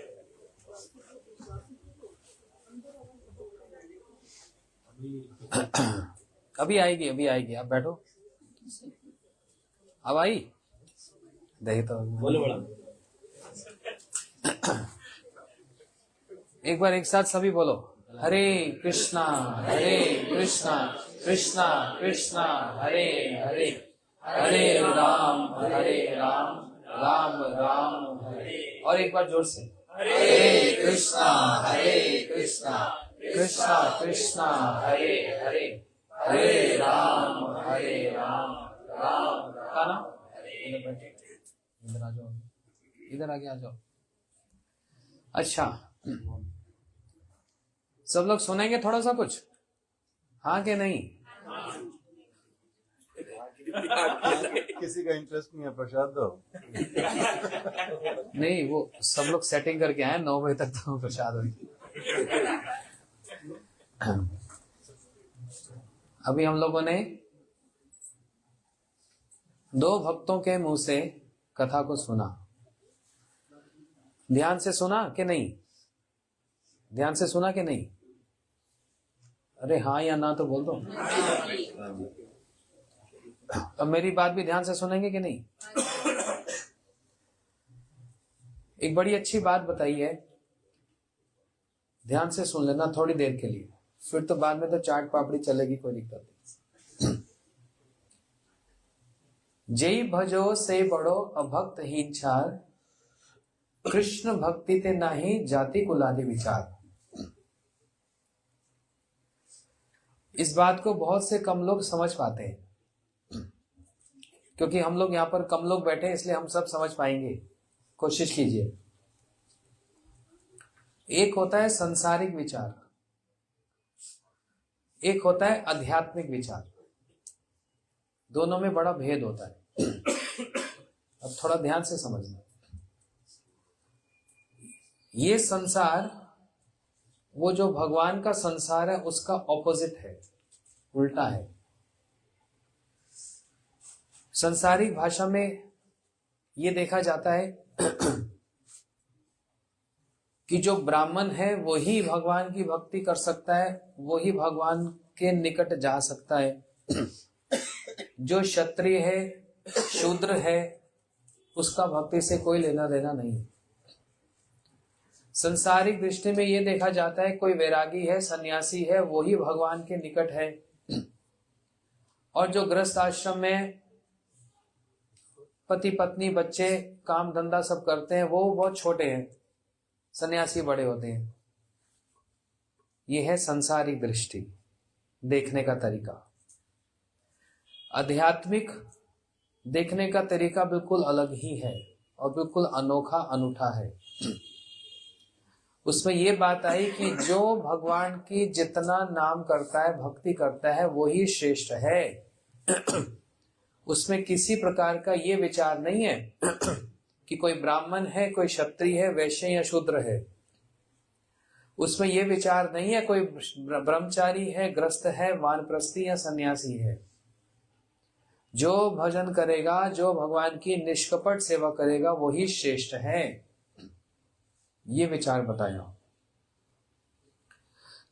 अभी आएगी, आप बैठो। अब आई देखी तो बोलो बड़ा। एक बार एक साथ सभी बोलो, हरे कृष्णा कृष्णा कृष्णा हरे हरे, हरे राम राम राम हरे। और एक बार जोर से, हरे कृष्णा कृष्णा कृष्णा हरे हरे, हरे राम राम राम। इधर आ जाओ, इधर आगे आ जाओ। अच्छा, सब लोग सुनेंगे थोड़ा सा कुछ, हाँ कि नहीं? किसी का इंटरेस्ट नहीं है, प्रसाद दो। नहीं, वो सब लोग सेटिंग करके आए, 9 बजे तक तो प्रसाद होगी। अभी हम लोगों ने 2 भक्तों के मुंह से कथा को सुना। ध्यान से सुना कि नहीं? ध्यान से सुना कि नहीं? अरे हाँ या ना तो बोल दो। अब मेरी बात भी ध्यान से सुनेंगे कि नहीं? एक बड़ी अच्छी बात बताई है, ध्यान से सुन लेना थोड़ी देर के लिए, फिर तो बाद में तो चाट पापड़ी चलेगी, कोई दिक्कत नहीं। जय भजो से बड़ो अभक्त हीन चार, कृष्ण भक्ति ते नाही जाति कुलादि विचार। इस बात को बहुत से कम लोग समझ पाते हैं, क्योंकि हम लोग यहाँ पर कम लोग बैठे हैं, इसलिए हम सब समझ पाएंगे। कोशिश कीजिए। एक होता है सांसारिक विचार, एक होता है आध्यात्मिक विचार। दोनों में बड़ा भेद होता है। अब थोड़ा ध्यान से समझना। ये संसार, वो जो भगवान का संसार है उसका ऑपोजिट है, उल्टा है। संसारिक भाषा में ये देखा जाता है कि जो ब्राह्मण है वही भगवान की भक्ति कर सकता है, वही भगवान के निकट जा सकता है। जो क्षत्रिय है, शूद्र है, उसका भक्ति से कोई लेना देना नहीं। संसारिक दृष्टि में यह देखा जाता है कोई वैरागी है, सन्यासी है, वही भगवान के निकट है। और जो गृहस्थ आश्रम में पति पत्नी बच्चे काम धंधा सब करते हैं वो बहुत छोटे हैं, सन्यासी बड़े होते हैं। यह है संसारिक दृष्टि, देखने का तरीका। आध्यात्मिक देखने का तरीका बिल्कुल अलग ही है और बिल्कुल अनोखा अनूठा है। उसमें ये बात आई कि जो भगवान की जितना नाम करता है, भक्ति करता है, वही श्रेष्ठ है। उसमें किसी प्रकार का ये विचार नहीं है कि कोई ब्राह्मण है, कोई क्षत्रिय है, वैश्य या शूद्र है। उसमें ये विचार नहीं है कोई ब्रह्मचारी है, ग्रस्त है, वानप्रस्थी या सन्यासी है। जो भजन करेगा, जो भगवान की निष्कपट सेवा करेगा, वही श्रेष्ठ है। ये विचार बताया।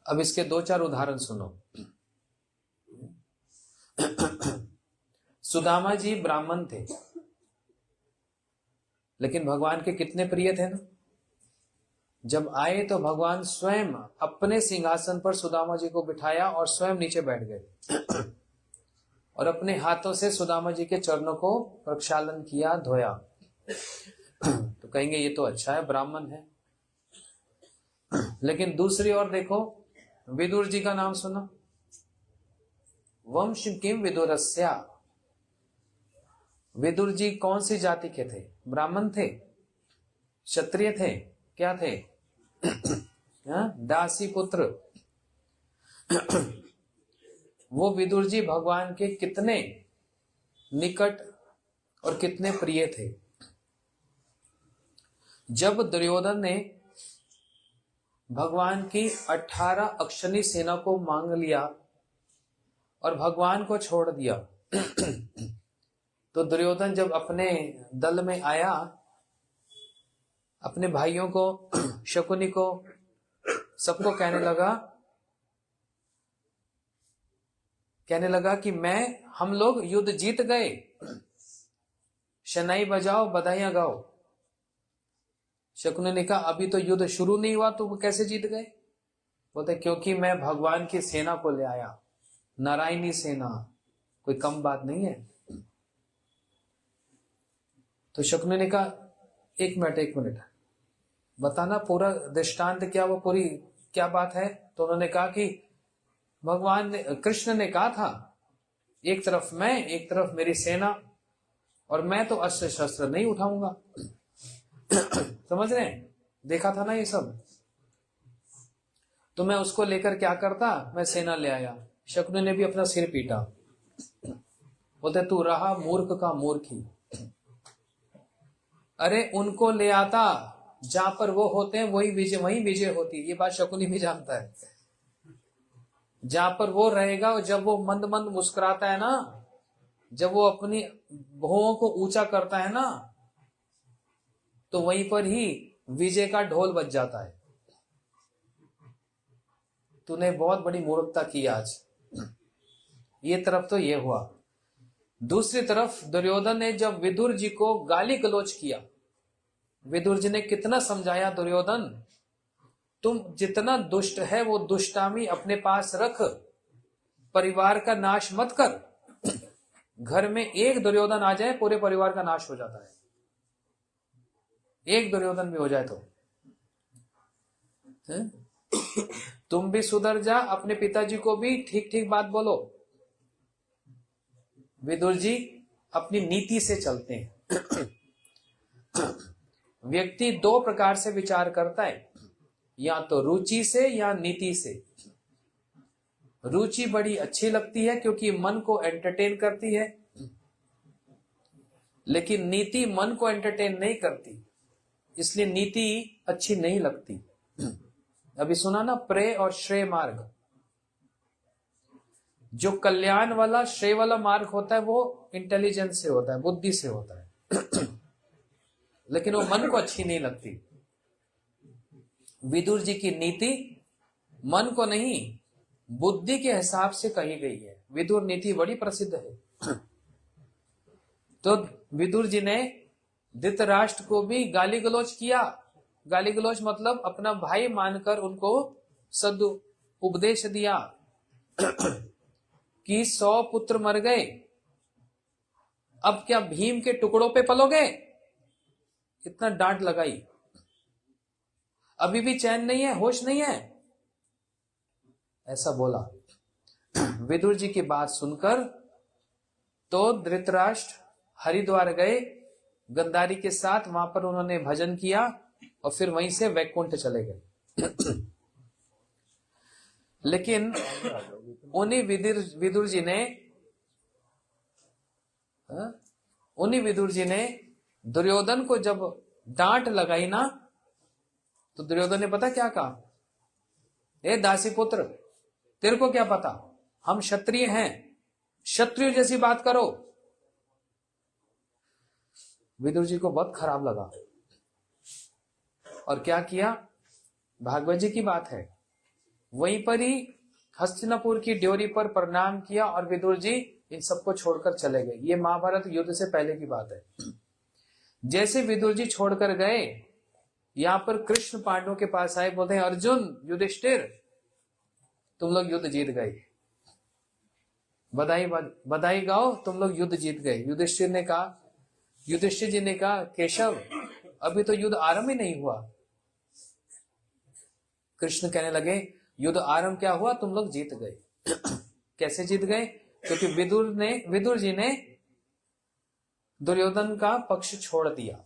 अब इसके 2-4 उदाहरण सुनो। सुदामा जी ब्राह्मण थे, लेकिन भगवान के कितने प्रिय थे ना। जब आए तो भगवान स्वयं अपने सिंहासन पर सुदामा जी को बिठाया और स्वयं नीचे बैठ गए और अपने हाथों से सुदामा जी के चरणों को प्रक्षालन किया, धोया। तो कहेंगे ये तो अच्छा है, ब्राह्मण है। लेकिन दूसरी ओर देखो, विदुर जी का नाम सुना। वंश किम विदुरस्या। विदुर जी कौन सी जाति के थे? ब्राह्मण थे, क्षत्रिय थे, क्या थे? दासी पुत्र। वो विदुर जी भगवान के कितने निकट और कितने प्रिय थे। जब दुर्योधन ने भगवान की 18 अक्षनी सेना को मांग लिया और भगवान को छोड़ दिया, तो दुर्योधन जब अपने दल में आया, अपने भाइयों को, शकुनी को, सबको कहने लगा कि हम लोग युद्ध जीत गए, शनाई बजाओ, बधाइयां गाओ। शकुनी ने कहा अभी तो युद्ध शुरू नहीं हुआ, तो वो कैसे जीत गए? बोलते क्योंकि मैं भगवान की सेना को ले आया, नारायणी सेना, कोई कम बात नहीं है। तो शकुनी ने कहा एक मिनट बताना पूरा दृष्टांत क्या, वो पूरी क्या बात है। तो उन्होंने कहा कि भगवान ने, कृष्ण ने कहा था एक तरफ मैं, एक तरफ मेरी सेना, और मैं तो अस्त्र शस्त्र नहीं उठाऊंगा। समझ रहे हैं? देखा था ना ये सब। तो मैं उसको लेकर क्या करता, मैं सेना ले आया। शकुनी ने भी अपना सिर पीटा, बोलते तू रहा मूर्ख का मूर्ख ही। अरे उनको ले आता जहां पर वो होते हैं, वहीं विजय होती है। ये बात शकुनी भी जानता है। जहां पर वो रहेगा, जब वो मंद मंद मुस्कुराता है ना, जब वो अपनी भुवों को ऊंचा करता है ना, तो वहीं पर ही विजय का ढोल बज जाता है। तूने बहुत बड़ी मूर्खता की आज। ये तरफ तो ये हुआ। दूसरी तरफ दुर्योधन ने जब विदुर जी को गाली गलौज किया, विदुर जी ने कितना समझाया, दुर्योधन तुम जितना दुष्ट है वो दुष्टामी अपने पास रख, परिवार का नाश मत कर। घर में एक दुर्योधन आ जाए, पूरे परिवार का नाश हो जाता है। एक दुर्योधन भी हो जाए तो तुम भी सुधर जा, अपने पिताजी को भी ठीक ठीक बात बोलो। विदुर जी अपनी नीति से चलते हैं। व्यक्ति 2 प्रकार से विचार करता है, या तो रुचि से या नीति से। रुचि बड़ी अच्छी लगती है क्योंकि मन को एंटरटेन करती है, लेकिन नीति मन को एंटरटेन नहीं करती, इसलिए नीति अच्छी नहीं लगती। अभी सुना ना, प्रेय और श्रेय मार्ग। जो कल्याण वाला श्रेय वाला मार्ग होता है वो इंटेलिजेंस से होता है, बुद्धि से होता है, लेकिन वो मन को अच्छी नहीं लगती। विदुर जी की नीति मन को नहीं, बुद्धि के हिसाब से कही गई है। विदुर नीति बड़ी प्रसिद्ध है। तो विदुर जी ने धृतराष्ट्र को भी गाली गलौज किया। गाली गलौज मतलब अपना भाई मानकर उनको सद उपदेश दिया कि 100 पुत्र मर गए, अब क्या भीम के टुकड़ों पे पलोगे? इतना डांट लगाई। अभी भी चैन नहीं है, होश नहीं है, ऐसा बोला। विदुर जी की बात सुनकर तो धृतराष्ट्र हरिद्वार गए गंधारी के साथ, वहां पर उन्होंने भजन किया और फिर वहीं से वैकुंठ चले गए। लेकिन उन्हीं विदुर जी ने दुर्योधन को जब डांट लगाई ना, तो दुर्योधन ने पता क्या कहा? ए दासी पुत्र, तेरे को क्या पता, हम क्षत्रिय हैं, क्षत्रिय जैसी बात करो। विदुर जी को बहुत खराब लगा और क्या किया? भागवत जी की बात है, वहीं पर ही हस्तिनापुर की ड्योरी पर प्रणाम किया और विदुर जी इन सबको छोड़कर चले गए। ये महाभारत युद्ध से पहले की बात है। जैसे विदुर जी छोड़कर गए, यहां पर कृष्ण पांडवों के पास आए, बोलते हैं अर्जुन, युधिष्ठिर, तुम लोग युद्ध जीत गए, बधाई गाओ, तुम लोग युद्ध जीत गए। युधिष्ठिर जी ने कहा केशव, अभी तो युद्ध आरंभ ही नहीं हुआ। कृष्ण कहने लगे युद्ध आरंभ क्या हुआ, तुम लोग जीत गए। कैसे जीत गए? क्योंकि विदुर जी ने दुर्योधन का पक्ष छोड़ दिया,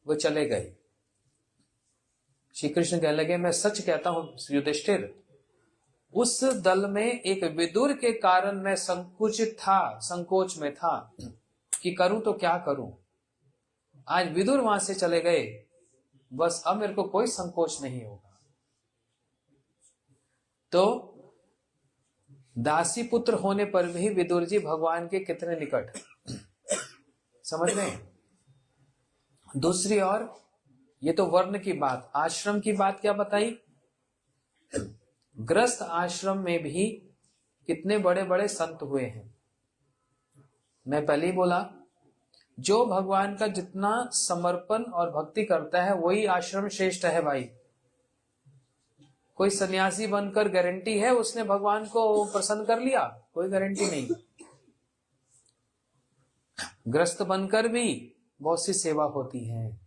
वो चले गए। श्री कृष्ण कहने लगे मैं सच कहता हूं युधिष्ठिर, उस दल में एक विदुर के कारण मैं संकोच में था कि करूं तो क्या करूं। आज विदुर वहां से चले गए, बस अब मेरे को कोई संकोच नहीं होगा। तो दासी पुत्र होने पर भी विदुर जी भगवान के कितने निकट, समझ रहे हैं? दूसरी ओर ये तो वर्ण की बात, आश्रम की बात क्या बताई? गृहस्थ आश्रम में भी कितने बड़े बड़े संत हुए हैं। मैं पहले ही बोला, जो भगवान का जितना समर्पण और भक्ति करता है वही आश्रम श्रेष्ठ है भाई। कोई सन्यासी बनकर गारंटी है उसने भगवान को प्रसन्न कर लिया? कोई गारंटी नहीं। ग्रस्त बनकर भी बहुत सी सेवा होती है,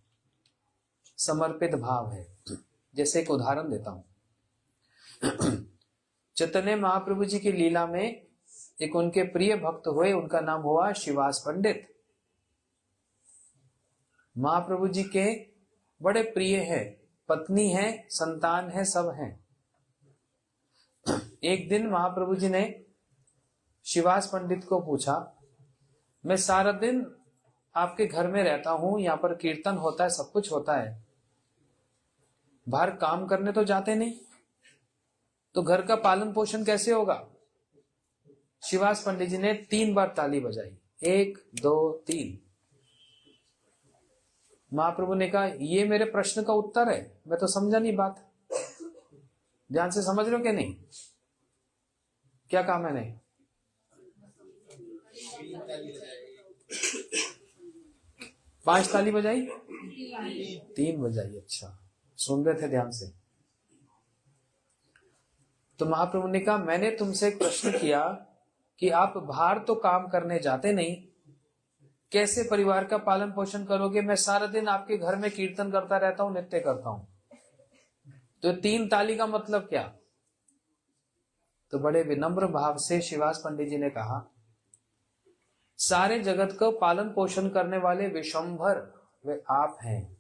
समर्पित भाव है। जैसे एक उदाहरण देता हूं, चैतन्य महाप्रभु जी की लीला में एक उनके प्रिय भक्त हुए, उनका नाम हुआ शिवास पंडित। महाप्रभु जी के बड़े प्रिय है, पत्नी है, संतान है, सब हैं। एक दिन महाप्रभु जी ने शिवास पंडित को पूछा, मैं सारा दिन आपके घर में रहता हूं, यहाँ पर कीर्तन होता है, सब कुछ होता है, बाहर काम करने तो जाते नहीं, तो घर का पालन पोषण कैसे होगा? शिवास पंडित जी ने 3 बार ताली बजाई, 1 2 3। महाप्रभु ने कहा ये मेरे प्रश्न का उत्तर है, मैं तो समझा नहीं बात। ध्यान से समझ रहे हो क्या नहीं? क्या कहा मैंने? 5 ताली बजाई, 3 बजाई। अच्छा, सुन रहे थे ध्यान से। तो महाप्रभु ने कहा मैंने तुमसे एक प्रश्न किया कि आप बाहर तो काम करने जाते नहीं, कैसे परिवार का पालन पोषण करोगे? मैं सारा दिन आपके घर में कीर्तन करता रहता हूं, नृत्य करता हूं, तो 3 ताली का मतलब क्या? तो बड़े विनम्र भाव से शिवास पंडित जी ने कहा, सारे जगत को पालन पोषण करने वाले विश्वंभर वे आप हैं।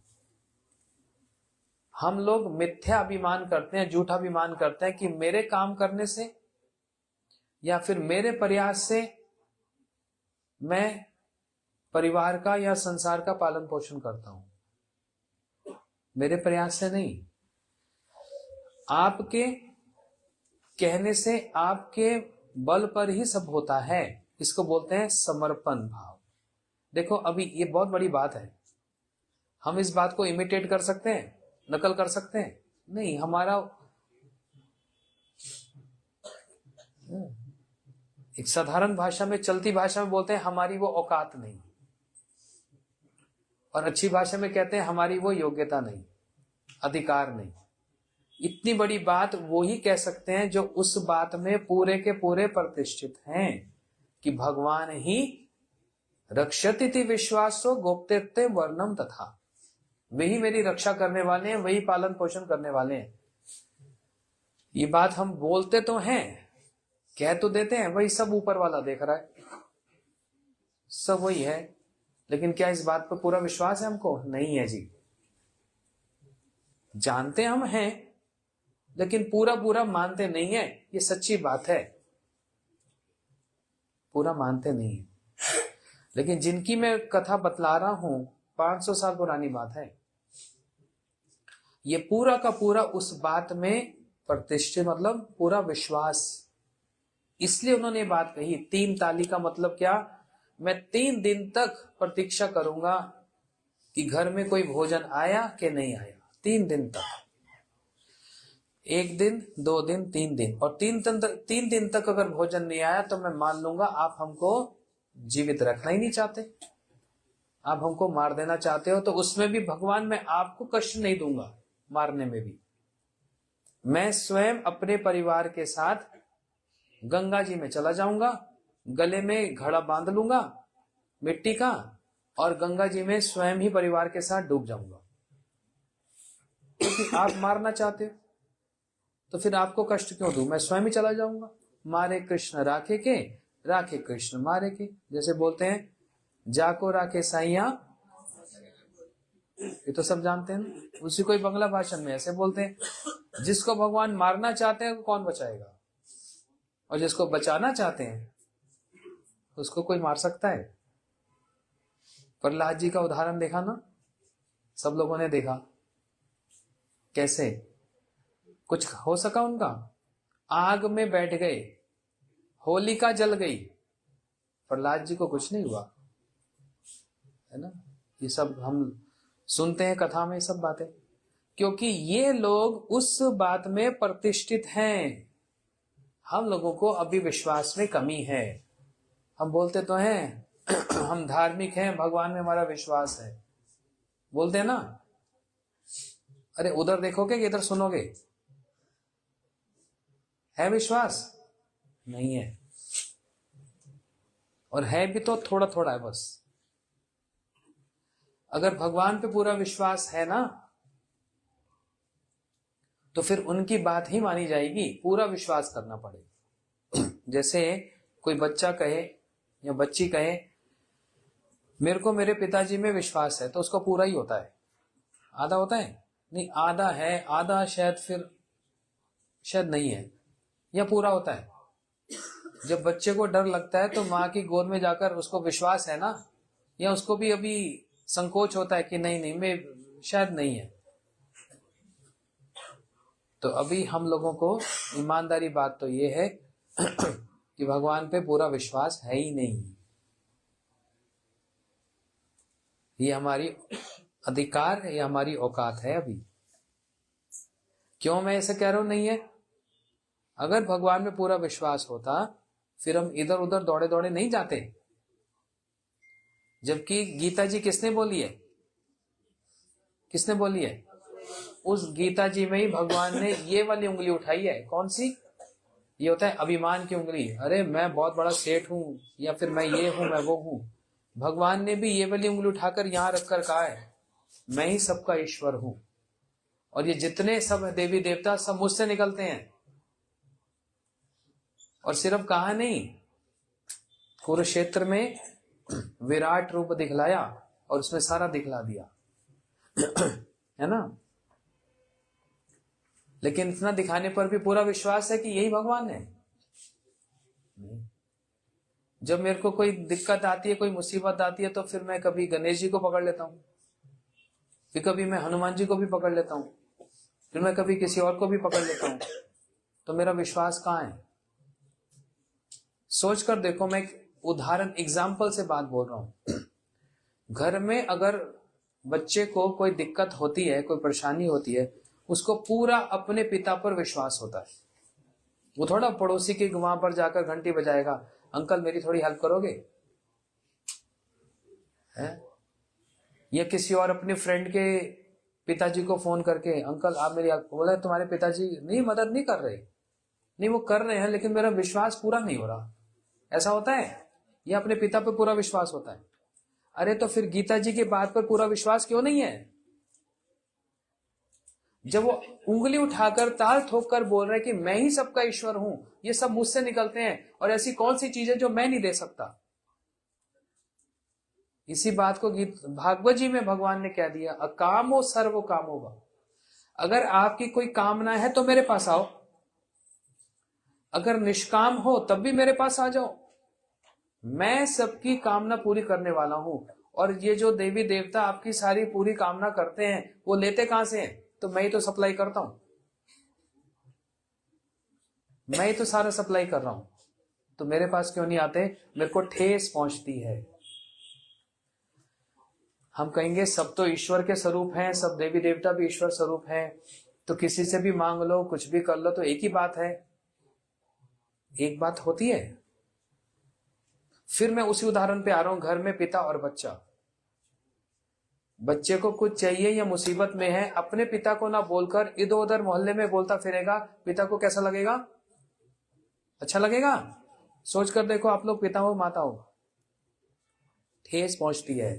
हम लोग मिथ्या अभिमान करते हैं, झूठा अभिमान करते हैं कि मेरे काम करने से या फिर मेरे प्रयास से मैं परिवार का या संसार का पालन पोषण करता हूं, मेरे प्रयास से नहीं, आपके कहने से, आपके बल पर ही सब होता है। इसको बोलते हैं समर्पण भाव। देखो अभी ये बहुत बड़ी बात है। हम इस बात को इमिटेट कर सकते हैं, नकल कर सकते हैं? नहीं। हमारा एक साधारण भाषा में, चलती भाषा में बोलते हैं हमारी वो औकात नहीं, और अच्छी भाषा में कहते हैं हमारी वो योग्यता नहीं, अधिकार नहीं। इतनी बड़ी बात वो ही कह सकते हैं जो उस बात में पूरे के पूरे प्रतिष्ठित हैं कि भगवान ही रक्षति विश्वासो गोप्ते वर्णम तथा, वही मेरी रक्षा करने वाले हैं, वही पालन पोषण करने वाले हैं। ये बात हम बोलते तो हैं, कह तो देते हैं, वही सब ऊपर वाला देख रहा है, सब वही है। लेकिन क्या इस बात पर पूरा विश्वास है हमको? नहीं है जी। जानते हम हैं लेकिन पूरा पूरा मानते नहीं है, ये सच्ची बात है। पूरा मानते नहीं है। लेकिन जिनकी मैं कथा बतला रहा हूं 500 साल पुरानी बात है, ये पूरा का पूरा उस बात में प्रतिष्ठित, मतलब पूरा विश्वास। इसलिए उन्होंने बात कही 3 ताली का मतलब क्या? मैं 3 दिन तक प्रतीक्षा करूंगा कि घर में कोई भोजन आया कि नहीं आया। 3 दिन तक, 1 दिन, 2 दिन, 3 दिन, और 3 दिन तक अगर भोजन नहीं आया तो मैं मान लूंगा आप हमको जीवित रखना ही नहीं चाहते, आप हमको मार देना चाहते हो। तो उसमें भी भगवान मैं आपको कष्ट नहीं दूंगा, मारने में भी मैं स्वयं अपने परिवार के साथ गंगा जी में चला जाऊंगा, गले में घड़ा बांध लूंगा मिट्टी का, और गंगा जी में स्वयं ही परिवार के साथ डूब जाऊंगा। क्योंकि आप मारना चाहते हो तो फिर आपको कष्ट क्यों दूं? मैं स्वयं ही चला जाऊंगा। मारे कृष्ण राखे के, राखे कृष्ण मारे के, जैसे बोलते हैं जाको राखे साइया, ये तो सब जानते हैं। उसी कोई बंगला भाषण में ऐसे बोलते हैं, जिसको भगवान मारना चाहते हैं कौन बचाएगा, और जिसको बचाना चाहते हैं उसको कोई मार सकता है? प्रहलाद जी का उदाहरण देखा ना, सब लोगों ने देखा कैसे कुछ हो सका उनका। आग में बैठ गए, होलिका जल गई, प्रहलाद जी को कुछ नहीं हुआ, है ना। ये सब हम सुनते हैं कथा में, सब बातें, क्योंकि ये लोग उस बात में प्रतिष्ठित हैं। हम लोगों को अभी विश्वास में कमी है। हम बोलते तो हैं हम धार्मिक हैं, भगवान में हमारा विश्वास है, बोलते हैं ना। अरे उधर देखोगे कि इधर सुनोगे? है विश्वास? नहीं है, और है भी तो थोड़ा थोड़ा है बस। अगर भगवान पे पूरा विश्वास है ना तो फिर उनकी बात ही मानी जाएगी, पूरा विश्वास करना पड़ेगा। जैसे कोई बच्चा कहे या बच्ची कहे मेरे को मेरे पिताजी में विश्वास है, तो उसको पूरा ही होता है, आधा होता है? नहीं, आधा है, आधा शायद फिर शायद नहीं है, या पूरा होता है। जब बच्चे को डर लगता है तो माँ की गोद में जाकर उसको विश्वास है ना, या उसको भी अभी संकोच होता है कि नहीं नहीं मैं शायद नहीं है। तो अभी हम लोगों को ईमानदारी बात तो ये है कि भगवान पे पूरा विश्वास है ही नहीं। ये हमारी अधिकार है, ये हमारी औकात है अभी। क्यों मैं ऐसे कह रहा हूं नहीं है? अगर भगवान में पूरा विश्वास होता फिर हम इधर उधर दौड़े दौड़े नहीं जाते। जबकि गीता जी किसने बोली है? किसने बोली है? उस गीता जी में ही भगवान ने ये वाली उंगली उठाई है। कौन सी? ये होता है अभिमान की उंगली। अरे मैं बहुत बड़ा सेठ हूं, या फिर मैं ये हूं, मैं वो हूं। भगवान ने भी ये वाली उंगली उठाकर यहां रखकर कहा है मैं ही सबका ईश्वर हूं, और ये जितने सब देवी देवता सब मुझसे निकलते हैं। और सिर्फ कहा नहीं, कुरुक्षेत्र में विराट रूप दिखलाया और उसमें सारा दिखला दिया है ना। लेकिन इतना दिखाने पर भी पूरा विश्वास है कि यही भगवान है? नहीं। जब मेरे को कोई दिक्कत आती है, कोई मुसीबत आती है, तो फिर मैं कभी गणेश जी को पकड़ लेता हूँ, फिर कभी मैं हनुमान जी को भी पकड़ लेता हूँ, फिर मैं कभी किसी और को भी पकड़ लेता हूँ। तो मेरा विश्वास कहाँ है? सोच कर देखो, मैं एक उदाहरण एग्जाम्पल से बात बोल रहा हूं। घर में अगर बच्चे को कोई दिक्कत होती है, कोई परेशानी होती है, उसको पूरा अपने पिता पर विश्वास होता है। वो थोड़ा पड़ोसी के वहां पर जाकर घंटी बजाएगा, अंकल मेरी थोड़ी हेल्प करोगे, है? या किसी और अपने फ्रेंड के पिताजी को फोन करके, अंकल आप मेरी, बोला तुम्हारे पिताजी नहीं मदद नहीं कर रहे, नहीं वो कर रहे हैं लेकिन मेरा विश्वास पूरा नहीं हो रहा। ऐसा होता है? या अपने पिता पर पूरा विश्वास होता है? अरे तो फिर गीता जी की बात पर पूरा विश्वास क्यों नहीं है? जब वो उंगली उठाकर ताल ठोक कर बोल रहे कि मैं ही सबका ईश्वर हूं, ये सब मुझसे निकलते हैं, और ऐसी कौन सी चीज है जो मैं नहीं दे सकता। इसी बात को भागवत जी में भगवान ने कह दिया, अकामो सर्व कामो वा। अगर आपकी कोई कामना है तो मेरे पास आओ, अगर निष्काम हो तब भी मेरे पास आ जाओ, मैं सबकी कामना पूरी करने वाला हूं। और ये जो देवी देवता आपकी सारी पूरी कामना करते हैं, वो लेते कहां से हैं? तो मैं ही तो सप्लाई करता हूं, मैं ही तो सारा सप्लाई कर रहा हूं। तो मेरे पास क्यों नहीं आते? मेरे को ठेस पहुंचती है। हम कहेंगे सब तो ईश्वर के स्वरूप हैं, सब देवी देवता भी ईश्वर स्वरूप हैं, तो किसी से भी मांग लो, कुछ भी कर लो, तो एक ही बात है। एक बात होती है। फिर मैं उसी उदाहरण पे आ रहा हूं, घर में पिता और बच्चा। बच्चे को कुछ चाहिए या मुसीबत में है, अपने पिता को ना बोलकर इधर उधर मोहल्ले में बोलता फिरेगा, पिता को कैसा लगेगा? अच्छा लगेगा? सोच कर देखो, आप लोग पिता हो माता हो, ठेस पहुंचती है।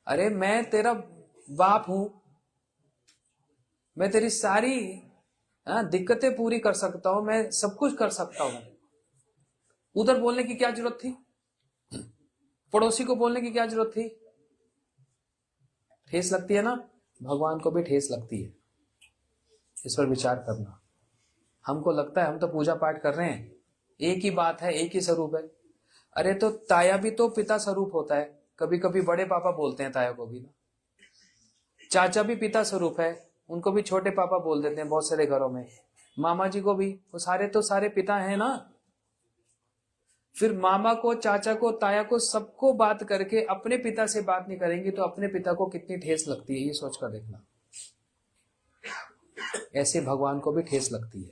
अरे मैं तेरा बाप हूं, मैं तेरी सारी दिक्कतें पूरी कर सकता हूं, मैं सब कुछ कर सकता हूं। उधर बोलने की क्या जरूरत थी? पड़ोसी को बोलने की क्या जरूरत थी? ठेस लगती है ना? भगवान को भी ठेस लगती है। इस पर विचार करना। हमको लगता है हम तो पूजा पाठ कर रहे हैं, एक ही बात है, एक ही स्वरूप है। अरे तो ताया भी तो पिता स्वरूप होता है। कभी कभी बड़े पापा बोलते हैं ताया को भी ना। चाचा भी पिता स्वरूप है, उनको भी छोटे पापा बोल देते हैं बहुत सारे घरों में। मामा जी को भी, वो सारे तो सारे पिता हैं ना। फिर मामा को, चाचा को, ताया को, सबको बात करके अपने पिता से बात नहीं करेंगे तो अपने पिता को कितनी ठेस लगती है, ये सोच कर देखना। ऐसे भगवान को भी ठेस लगती है।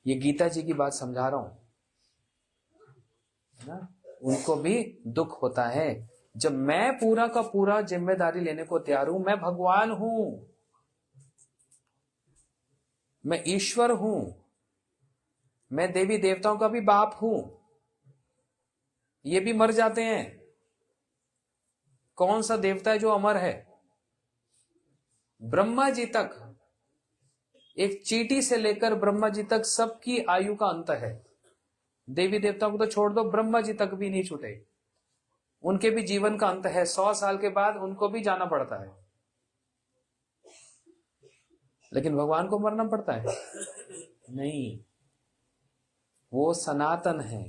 ये गीता जी की बात समझा रहा हूं ना। उनको भी दुख होता है। जब मैं पूरा का पूरा जिम्मेदारी लेने को तैयार हूं, मैं भगवान हूं, मैं ईश्वर हूं, मैं देवी देवताओं का भी बाप हूं, ये भी मर जाते हैं। कौन सा देवता है जो अमर है? ब्रह्मा जी तक, एक चींटी से लेकर ब्रह्मा जी तक सबकी आयु का अंत है। देवी देवताओं को तो छोड़ दो, ब्रह्मा जी तक भी नहीं छूटे, उनके भी जीवन का अंत है। 100 साल के बाद उनको भी जाना पड़ता है। लेकिन भगवान को मरना पड़ता है? नहीं, वो सनातन है,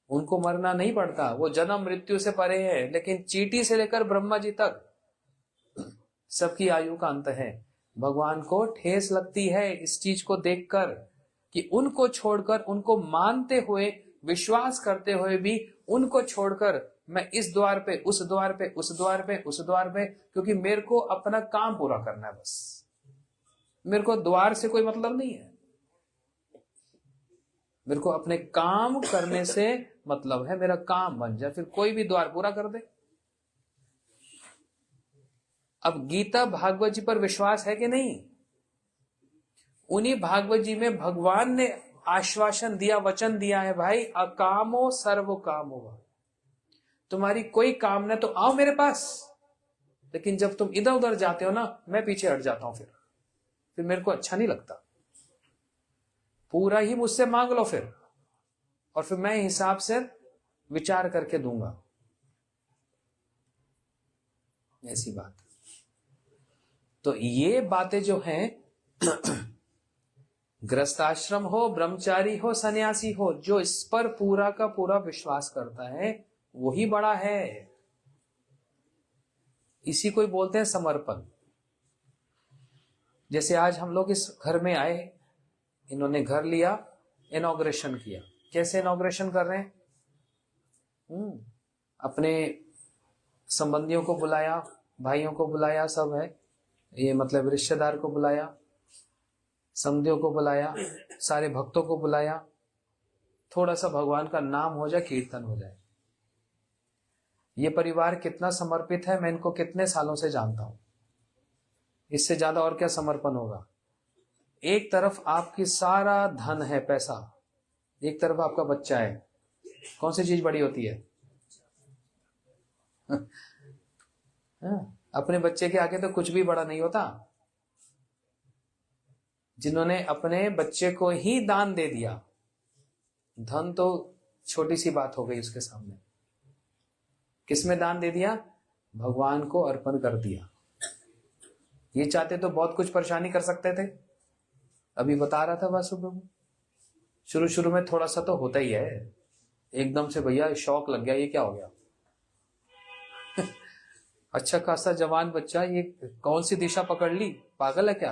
उनको मरना नहीं पड़ता, वो जन्म मृत्यु से परे है। लेकिन चींटी से लेकर ब्रह्मा जी तक सबकी आयु का अंत है। भगवान को ठेस लगती है इस चीज को देखकर कि उनको छोड़कर, उनको मानते हुए, विश्वास करते हुए भी उनको छोड़कर मैं इस द्वार पे, उस द्वार पे, उस द्वार पे, उस द्वार पे, क्योंकि मेरे को अपना काम पूरा करना है बस। मेरे को द्वार से कोई मतलब नहीं है, मेरे को अपने काम करने से मतलब है। मेरा काम बन जाए, फिर कोई भी द्वार पूरा कर दे। अब गीता भागवत जी पर विश्वास है कि नहीं? उन्हीं भागवत जी में भगवान ने आश्वासन दिया, वचन दिया है, भाई अकामो सर्व कामो वा। तुम्हारी कोई कामना तो आओ मेरे पास, लेकिन जब तुम इधर उधर जाते हो ना, मैं पीछे हट जाता हूं। फिर मेरे को अच्छा नहीं लगता। पूरा ही मुझसे मांग लो फिर, और फिर मैं हिसाब से विचार करके दूंगा। ऐसी बात। तो ये बातें जो हैं गृहस्थ आश्रम हो, ब्रह्मचारी हो, सन्यासी हो, जो इस पर पूरा का पूरा विश्वास करता है वही बड़ा है। इसी को ही बोलते हैं समर्पण। जैसे आज हम लोग इस घर में आए, इन्होंने घर लिया, इनॉग्रेशन किया। कैसे इनॉग्रेशन कर रहे हैं? अपने संबंधियों को बुलाया, भाइयों को बुलाया, सब है ये, मतलब रिश्तेदार को बुलाया, समधियों को बुलाया, सारे भक्तों को बुलाया, थोड़ा सा भगवान का नाम हो जाए, कीर्तन हो जाए। ये परिवार कितना समर्पित है, मैं इनको कितने सालों से जानता हूं। इससे ज्यादा और क्या समर्पण होगा। एक तरफ आपकी सारा धन है, पैसा, एक तरफ आपका बच्चा है, कौन सी चीज बड़ी होती है? अपने बच्चे के आगे तो कुछ भी बड़ा नहीं होता। जिन्होंने अपने बच्चे को ही दान दे दिया, धन तो छोटी सी बात हो गई उसके सामने। किसमें दान दे दिया? भगवान को अर्पण कर दिया। ये चाहते तो बहुत कुछ परेशानी कर सकते थे। अभी बता रहा था वासु प्रभु, शुरू शुरू में थोड़ा सा तो होता ही है, एकदम से भैया शौक लग गया, ये क्या हो गया? अच्छा खासा जवान बच्चा, ये कौन सी दिशा पकड़ ली, पागल है क्या?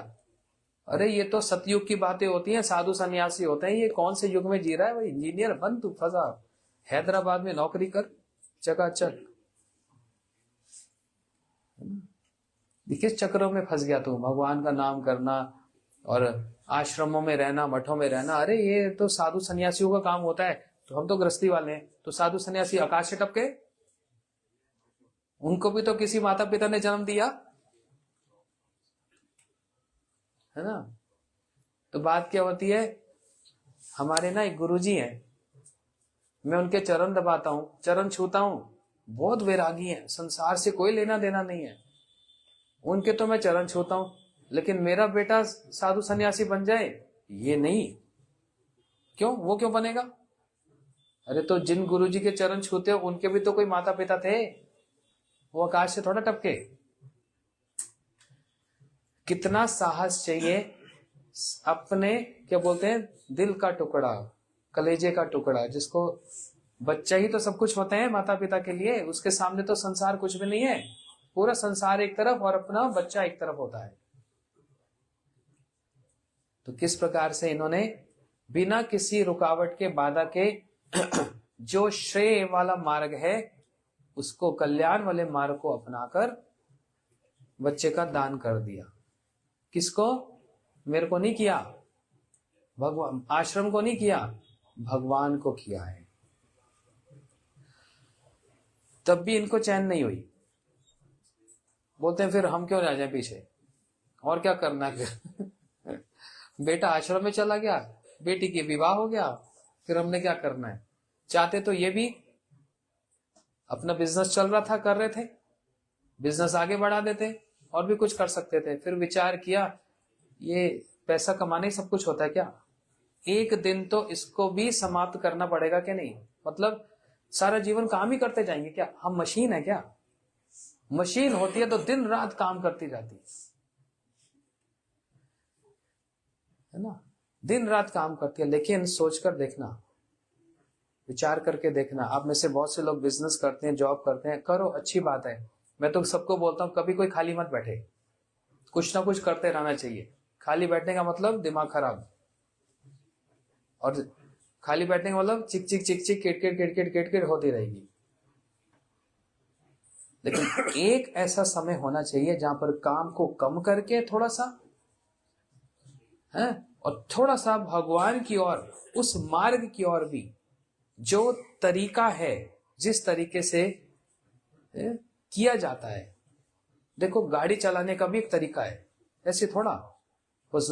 अरे ये तो सतयुग की बातें होती हैं, साधु सन्यासी होते हैं, ये कौन से युग में जी रहा है भाई? इंजीनियर बन तू, फंसा हैदराबाद में नौकरी कर चकाचक। किस चक्रों में फंस गया तू? भगवान का नाम करना और आश्रमों में रहना, मठों में रहना। अरे ये तो साधु सन्यासियों का काम होता है, तो हम तो गृहस्थी वाले हैं। तो साधु सन्यासी आकाश से टपके? उनको भी तो किसी माता पिता ने जन्म दिया है ना। तो बात क्या होती है, हमारे ना एक गुरुजी हैं, मैं उनके चरण दबाता हूं, चरण छूता हूं, बहुत वैरागी हैं, संसार से कोई लेना देना नहीं है उनके, तो मैं चरण छूता हूं। लेकिन मेरा बेटा साधु सन्यासी बन जाए, ये नहीं। क्यों? वो क्यों बनेगा? अरे तो जिन गुरुजी के चरण छूते हो उनके भी तो कोई माता पिता थे, वो आकाश से थोड़ा टपके। कितना साहस चाहिए अपने, क्या बोलते हैं, दिल का टुकड़ा, कलेजे का टुकड़ा, जिसको बच्चा ही तो सब कुछ होते हैं माता पिता के लिए, उसके सामने तो संसार कुछ भी नहीं है। पूरा संसार एक तरफ और अपना बच्चा एक तरफ होता है। तो किस प्रकार से इन्होंने बिना किसी रुकावट के, बाधा के, जो श्रेय वाला मार्ग है उसको, कल्याण वाले मार्ग को अपनाकर बच्चे का दान कर दिया। किसको? मेरे को नहीं किया, भगवान, आश्रम को नहीं किया, भगवान को किया है। तब भी इनको चैन नहीं हुई। बोलते हैं फिर हम क्यों रह जाए पीछे, और क्या करना है फिर? बेटा आश्रम में चला गया, बेटी की विवाह हो गया, फिर हमने क्या करना है? चाहते तो ये भी, अपना बिजनेस चल रहा था, कर रहे थे, बिजनेस आगे बढ़ा देते और भी कुछ कर सकते थे। फिर विचार किया, ये पैसा कमाने ही सब कुछ होता है क्या? एक दिन तो इसको भी समाप्त करना पड़ेगा कि नहीं? मतलब सारा जीवन काम ही करते जाएंगे क्या? हम मशीन है क्या? मशीन होती है तो दिन रात काम करती जाती है ना, दिन रात काम करती है। लेकिन सोचकर देखना, विचार करके देखना। आप में से बहुत से लोग बिजनेस करते हैं, जॉब करते हैं, करो, अच्छी बात है। मैं तो सबको बोलता हूं कभी कोई खाली मत बैठे, कुछ ना कुछ करते रहना चाहिए। खाली बैठने का मतलब दिमाग खराब, और खाली बैठने का मतलब चिक चिक चिक चिक, kit kit kit kit kit kit होती रहेगी। लेकिन एक ऐसा समय होना चाहिए जहां पर काम को कम करके थोड़ा सा है, और थोड़ा सा भगवान की ओर, उस मार्ग की ओर भी, जो तरीका है, जिस तरीके से किया जाता है। देखो गाड़ी चलाने का भी एक तरीका है, ऐसे थोड़ा बस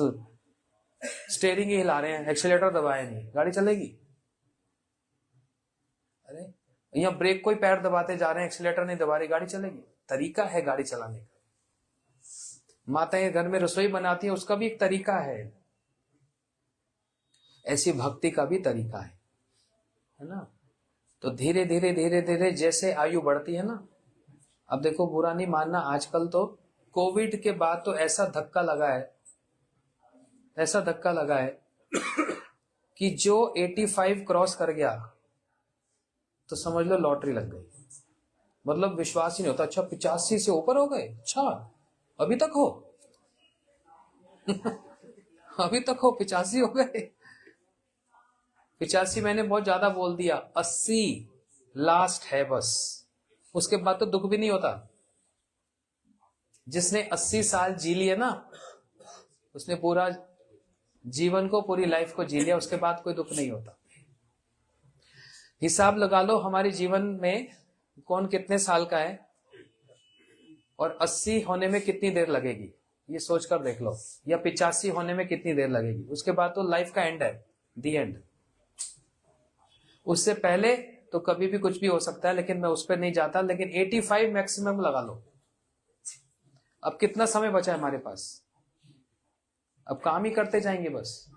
स्टेयरिंग ही हिला रहे हैं, एक्सीलेटर दबाए नहीं, गाड़ी चलेगी? अरे यहाँ ब्रेक कोई पैर दबाते जा रहे हैं, एक्सीलेटर नहीं दबा रही, गाड़ी चलेगी? तरीका है गाड़ी चलाने का। माताएं घर में रसोई बनाती हैं, उसका भी एक तरीका है। ऐसी भक्ति का भी तरीका है ना। तो धीरे धीरे धीरे धीरे जैसे आयु बढ़ती है ना, अब देखो बुरा नहीं मानना, आजकल तो कोविड के बाद तो ऐसा धक्का लगा है, ऐसा धक्का लगा है कि जो 85 क्रॉस कर गया तो समझ लो लॉटरी लग गई। मतलब विश्वास ही नहीं होता, अच्छा 85 से ऊपर हो गए, अच्छा अभी तक हो अभी तक हो, 85 हो गए। 85 मैंने बहुत ज्यादा बोल दिया, 80 लास्ट है बस, उसके बाद तो दुख भी नहीं होता। जिसने 80 साल जी लिए ना, उसने पूरा जीवन को, पूरी लाइफ को जी लिया, उसके बाद कोई दुख नहीं होता। हिसाब लगा लो हमारे जीवन में कौन कितने साल का है और 80 होने में कितनी देर लगेगी, ये सोचकर देख लो, या 85 होने में कितनी देर लगेगी। उसके बाद तो लाइफ का एंड है, दी एंड। उससे पहले तो कभी भी कुछ भी हो सकता है, लेकिन मैं उस पर नहीं जाता। लेकिन 85 मैक्सिमम लगा लो। अब कितना समय बचा है हमारे पास, अब काम ही करते जाएंगे बस,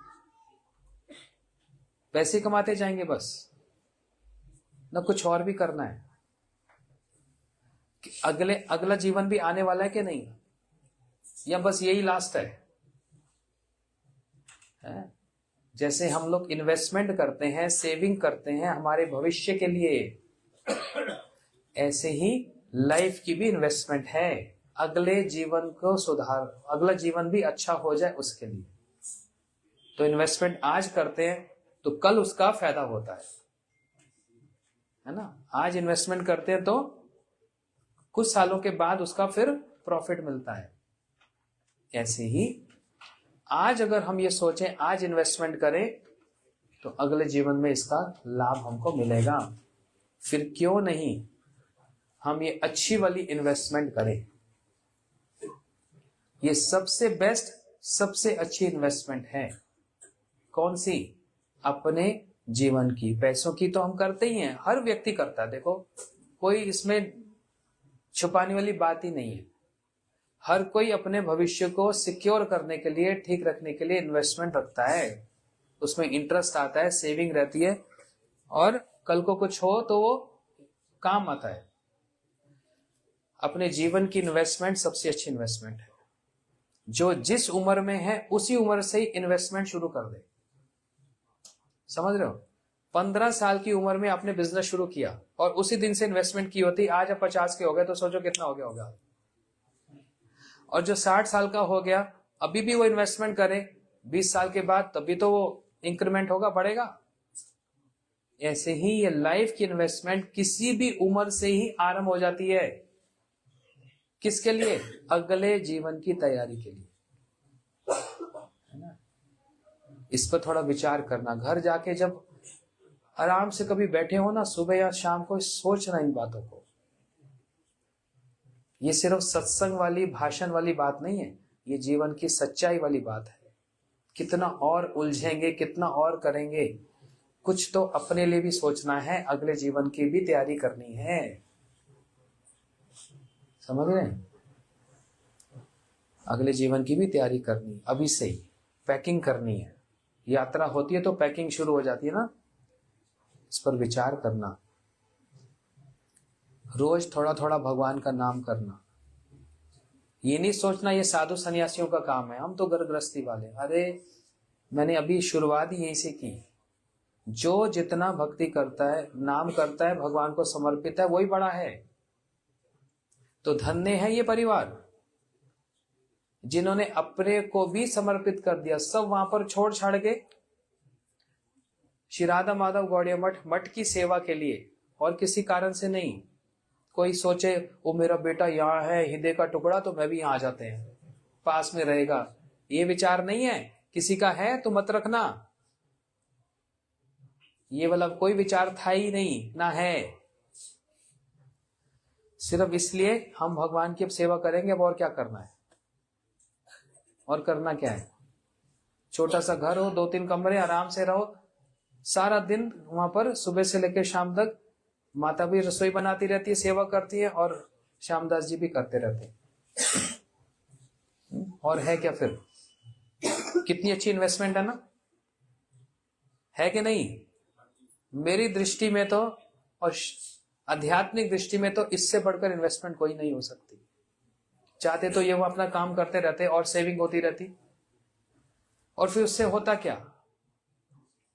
पैसे कमाते जाएंगे बस, ना कुछ और भी करना है। अगला जीवन भी आने वाला है कि नहीं, या बस यही लास्ट है? जैसे हम लोग इन्वेस्टमेंट करते हैं, सेविंग करते हैं हमारे भविष्य के लिए, ऐसे ही लाइफ की भी इन्वेस्टमेंट है, अगले जीवन को सुधार, अगला जीवन भी अच्छा हो जाए उसके लिए। तो इन्वेस्टमेंट आज करते हैं तो कल उसका फायदा होता है ना। आज इन्वेस्टमेंट करते हैं तो कुछ सालों के बाद उसका फिर प्रॉफिट मिलता है। ऐसे ही आज अगर हम ये सोचें, आज इन्वेस्टमेंट करें तो अगले जीवन में इसका लाभ हमको मिलेगा। फिर क्यों नहीं हम ये अच्छी वाली इन्वेस्टमेंट करें। ये सबसे बेस्ट, सबसे अच्छी इन्वेस्टमेंट है। कौन सी? अपने जीवन की। पैसों की तो हम करते ही हैं, हर व्यक्ति करता है। देखो, कोई इसमें छुपाने वाली बात ही नहीं है। हर कोई अपने भविष्य को सिक्योर करने के लिए, ठीक रखने के लिए इन्वेस्टमेंट रखता है, उसमें इंटरेस्ट आता है, सेविंग रहती है, और कल को कुछ हो तो वो काम आता है। अपने जीवन की इन्वेस्टमेंट सबसे अच्छी इन्वेस्टमेंट है। जो जिस उम्र में है उसी उम्र से ही इन्वेस्टमेंट शुरू कर दे। समझ रहे हो? 15 साल की उम्र में आपने बिजनेस शुरू किया और उसी दिन से इन्वेस्टमेंट की होती, आज आप 50 के हो गए तो सोचो कितना हो गया होगा। और जो 60 साल का हो गया, अभी भी वो इन्वेस्टमेंट करे 20 साल के बाद, तभी तो वो इंक्रीमेंट होगा, बढ़ेगा। ऐसे ही ये लाइफ की इन्वेस्टमेंट किसी भी उम्र से ही आरंभ हो जाती है। किसके लिए? अगले जीवन की तैयारी के लिए, है ना। इस पर थोड़ा विचार करना। घर जाके जब आराम से कभी बैठे हो ना, सुबह या शाम को, सोचना इन बातों को। ये सिर्फ सत्संग वाली, भाषण वाली बात नहीं है, ये जीवन की सच्चाई वाली बात है। कितना और उलझेंगे, कितना और करेंगे, कुछ तो अपने लिए भी सोचना है, अगले जीवन की भी तैयारी करनी है। समझ रहे हैं? अगले जीवन की भी तैयारी करनी, अभी से ही पैकिंग करनी है। यात्रा होती है तो पैकिंग शुरू हो जाती है ना। इस पर विचार करना, रोज थोड़ा थोड़ा भगवान का नाम करना। ये नहीं सोचना ये साधु सन्यासियों का काम है, हम तो घर गृहस्थी वाले। अरे मैंने अभी शुरुआत ही यहीं से की। जो जितना भक्ति करता है, नाम करता है, भगवान को समर्पित है, वही बड़ा है। तो धन्य है ये परिवार जिन्होंने अपने को भी समर्पित कर दिया। सब वहां पर छोड़ छाड़ के श्री राधा माधव गौड़िया मठ की सेवा के लिए, और किसी कारण से नहीं। कोई सोचे वो मेरा बेटा यहाँ है, हृदय का टुकड़ा, तो मैं भी यहाँ आ जाते हैं, पास में रहेगा, ये विचार नहीं है। किसी का है तो मत रखना, ये वाला कोई विचार था ही नहीं, ना है। सिर्फ इसलिए हम भगवान की अब सेवा करेंगे। अब और क्या करना है? और करना क्या है? छोटा सा घर हो, 2-3 कमरे, आराम से रहो, सारा दिन वहां पर सुबह से लेकर शाम तक माता भी रसोई बनाती रहती है, सेवा करती है, और श्यामदास जी भी करते रहते हैं। और है क्या फिर? कितनी अच्छी इन्वेस्टमेंट है ना, है कि नहीं? मेरी दृष्टि में तो, और आध्यात्मिक दृष्टि में तो, इससे बढ़कर इन्वेस्टमेंट कोई नहीं हो सकती। चाहते तो ये वो अपना काम करते रहते और सेविंग होती रहती, और फिर उससे होता क्या?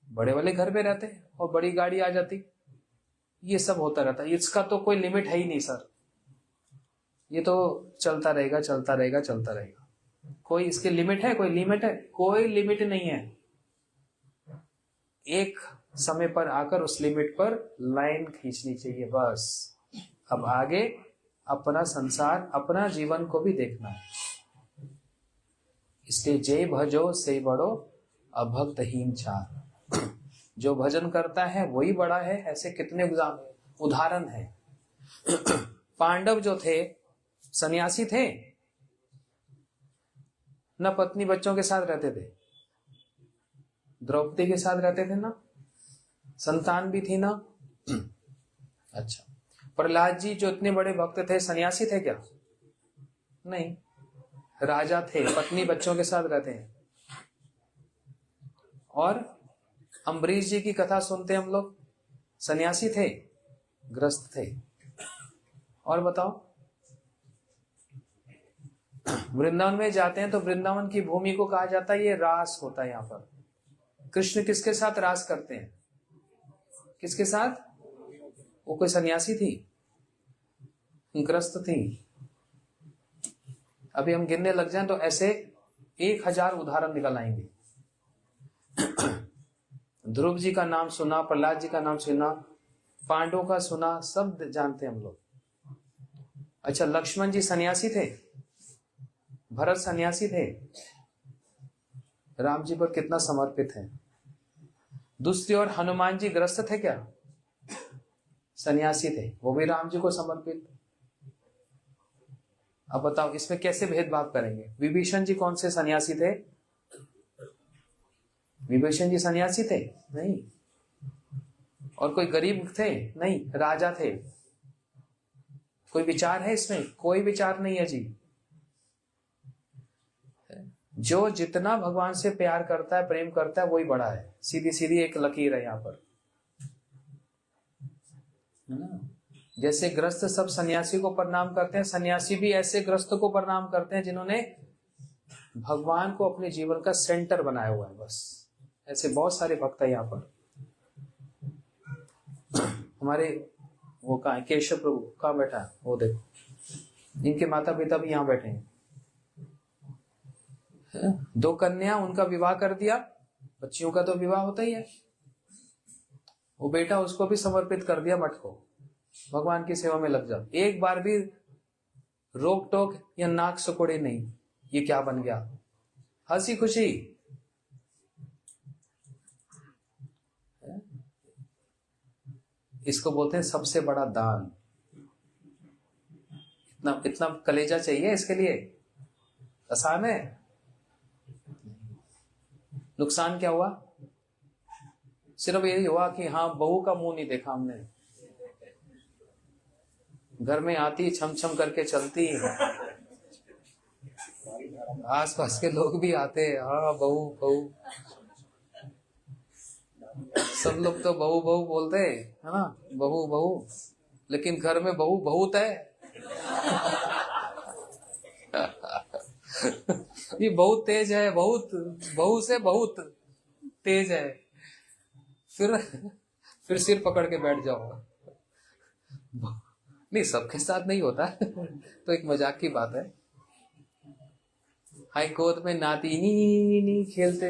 बड़े वाले घर में रहते और बड़ी गाड़ी आ जाती, ये सब होता रहता है। इसका तो कोई लिमिट है ही नहीं सर, ये तो चलता रहेगा चलता रहेगा चलता रहेगा। कोई इसके लिमिट है? कोई लिमिट है? कोई लिमिट नहीं है। एक समय पर आकर उस लिमिट पर लाइन खींचनी चाहिए बस। अब आगे अपना संसार, अपना जीवन को भी देखना है। इसलिए जय भजो से बड़ो अभक्तहीन चार। जो भजन करता है वही बड़ा है। ऐसे कितने उदाहरण है। पांडव जो थे सन्यासी थे, न पत्नी बच्चों के साथ रहते थे, द्रौपदी के साथ रहते थे ना, संतान भी थी ना। अच्छा, प्रहलाद जी जो इतने बड़े भक्त थे सन्यासी थे क्या? नहीं, राजा थे, पत्नी बच्चों के साथ रहते हैं। और अम्बरीश जी की कथा सुनते हम लोग, सन्यासी थे, ग्रस्त थे। और बताओ, वृंदावन में जाते हैं तो वृंदावन की भूमि को कहा जाता है ये रास होता है। यहाँ पर कृष्ण किसके साथ रास करते हैं? किसके साथ? वो कोई सन्यासी थी, ग्रस्त थी। अभी हम गिनने लग जाएं तो ऐसे 1000 उदाहरण निकल आएंगे। ध्रुव जी का नाम सुना, प्रहलाद जी का नाम सुना, पांडवों का सुना, सब जानते हैं हम लोग। अच्छा, लक्ष्मण जी सन्यासी थे, भरत सन्यासी थे, राम जी पर कितना समर्पित है। दूसरी ओर हनुमान जी ग्रस्त थे क्या? सन्यासी थे, वो भी राम जी को समर्पित। अब बताओ इसमें कैसे भेदभाव करेंगे? विभीषण जी कौन से सन्यासी थे? विभीषण जी सन्यासी थे? नहीं। और कोई गरीब थे? नहीं, राजा थे। कोई विचार है इसमें? कोई विचार नहीं है जी। जो जितना भगवान से प्यार करता है, प्रेम करता है, वही बड़ा है। सीधी सीधी एक लकीर है यहाँ पर, है ना। जैसे ग्रस्त सब सन्यासी को प्रणाम करते हैं, सन्यासी भी ऐसे ग्रस्त को प्रणाम करते हैं जिन्होंने भगवान को अपने जीवन का सेंटर बनाया हुआ है। बस ऐसे बहुत सारे भक्त है यहाँ पर। हमारे वो कहाँ है? केशव प्रभु कहाँ बैठा है? वो देखो, इनके माता पिता भी यहाँ बैठे हैं। 2 कन्या, उनका विवाह कर दिया, बच्चियों का तो विवाह होता ही है। वो बेटा उसको भी समर्पित कर दिया मठ को, भगवान की सेवा में लग जाओ। एक बार भी रोक टोक या नाक सकोड़े नहीं। ये क्या बन गया? हंसी खुशी। इसको बोलते हैं सबसे बड़ा दान। इतना इतना कलेजा चाहिए इसके लिए? आसान है? नुकसान क्या हुआ? सिर्फ यही हुआ कि हाँ, बहू का मुंह नहीं देखा हमने। घर में आती छम छम करके चलती, आस पास के लोग भी आते, हाँ बहू बहू, सब लोग तो बहू बहू बोलते है ना, बहू बहू, लेकिन घर में बहू बहुत है। ये बहुत तेज है, बहुत बहू से बहुत तेज है। फिर सिर पकड़ के बैठ जाओ। नहीं, सबके साथ नहीं होता तो एक मजाक की बात है। हाई कोर्ट में नाती खेलते,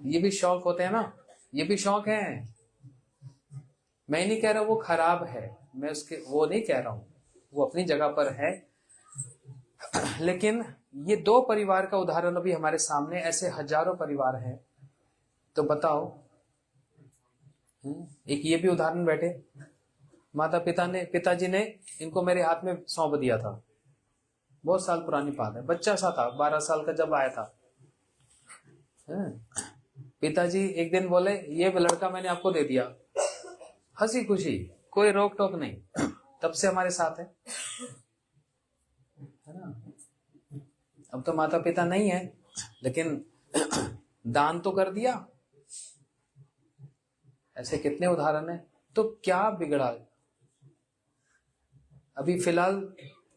ये भी शौक होते हैं ना, ये भी शौक है। मैं नहीं कह रहा वो खराब है, मैं उसके वो नहीं कह रहा हूं, वो अपनी जगह पर है। लेकिन ये 2 परिवार का उदाहरण अभी हमारे सामने, ऐसे हजारों परिवार हैं। तो बताओ, एक ये भी उदाहरण बैठे, पिताजी ने इनको मेरे हाथ में सौंप दिया था। बहुत साल पुरानी बात है, बच्चा सा था, 12 साल का जब आया था। पिताजी एक दिन बोले, ये लड़का मैंने आपको दे दिया। हंसी खुशी, कोई रोक टोक नहीं। तब से हमारे साथ है ना। अब तो माता पिता नहीं है, लेकिन दान तो कर दिया। ऐसे कितने उदाहरण हैं। तो क्या बिगड़ा? अभी फिलहाल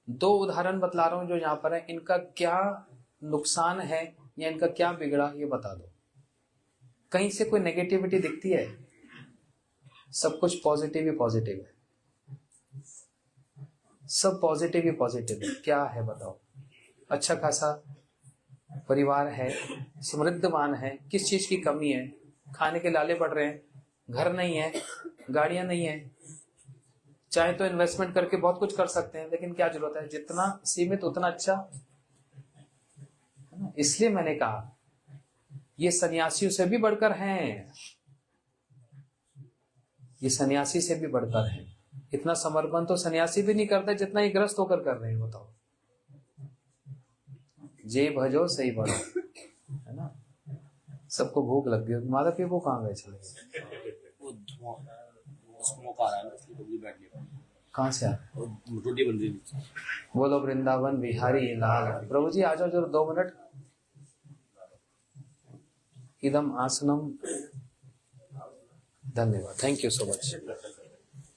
2 उदाहरण बतला रहा हूं जो यहाँ पर है, इनका क्या नुकसान है या इनका क्या बिगड़ा ये बता दो। कहीं से कोई नेगेटिविटी दिखती है? सब कुछ पॉजिटिव ही पॉजिटिव है, सब पॉजिटिव ही पॉजिटिव है। क्या है बताओ? अच्छा खासा परिवार है, समृद्धवान है, किस चीज की कमी है? खाने के लाले पड़ रहे हैं, घर नहीं है, गाड़ियां नहीं है, चाहे तो इन्वेस्टमेंट करके बहुत कुछ कर सकते हैं, लेकिन क्या जरूरत है? जितना सीमित उतना अच्छा। इसलिए मैंने कहा ये सन्यासियों से भी बढ़कर हैं, ये सन्यासी से भी बढ़कर हैं। इतना समर्पण तो सन्यासी भी नहीं करता जितना ये ग्रस्त होकर कर रहे हैं। बताओ, जे भजो सही बढ़ो, है ना? सबको भूख लग गई। माता पिता को कहाँ गए? चले गए। कहाँ से आ? रोटी बन रही है। बोलो वृंदावन बिहारी लाल। प्रभु जी आ जाओ जरूर 2 मिनट। इदम आसनम। धन्यवाद, थैंक यू सो मच।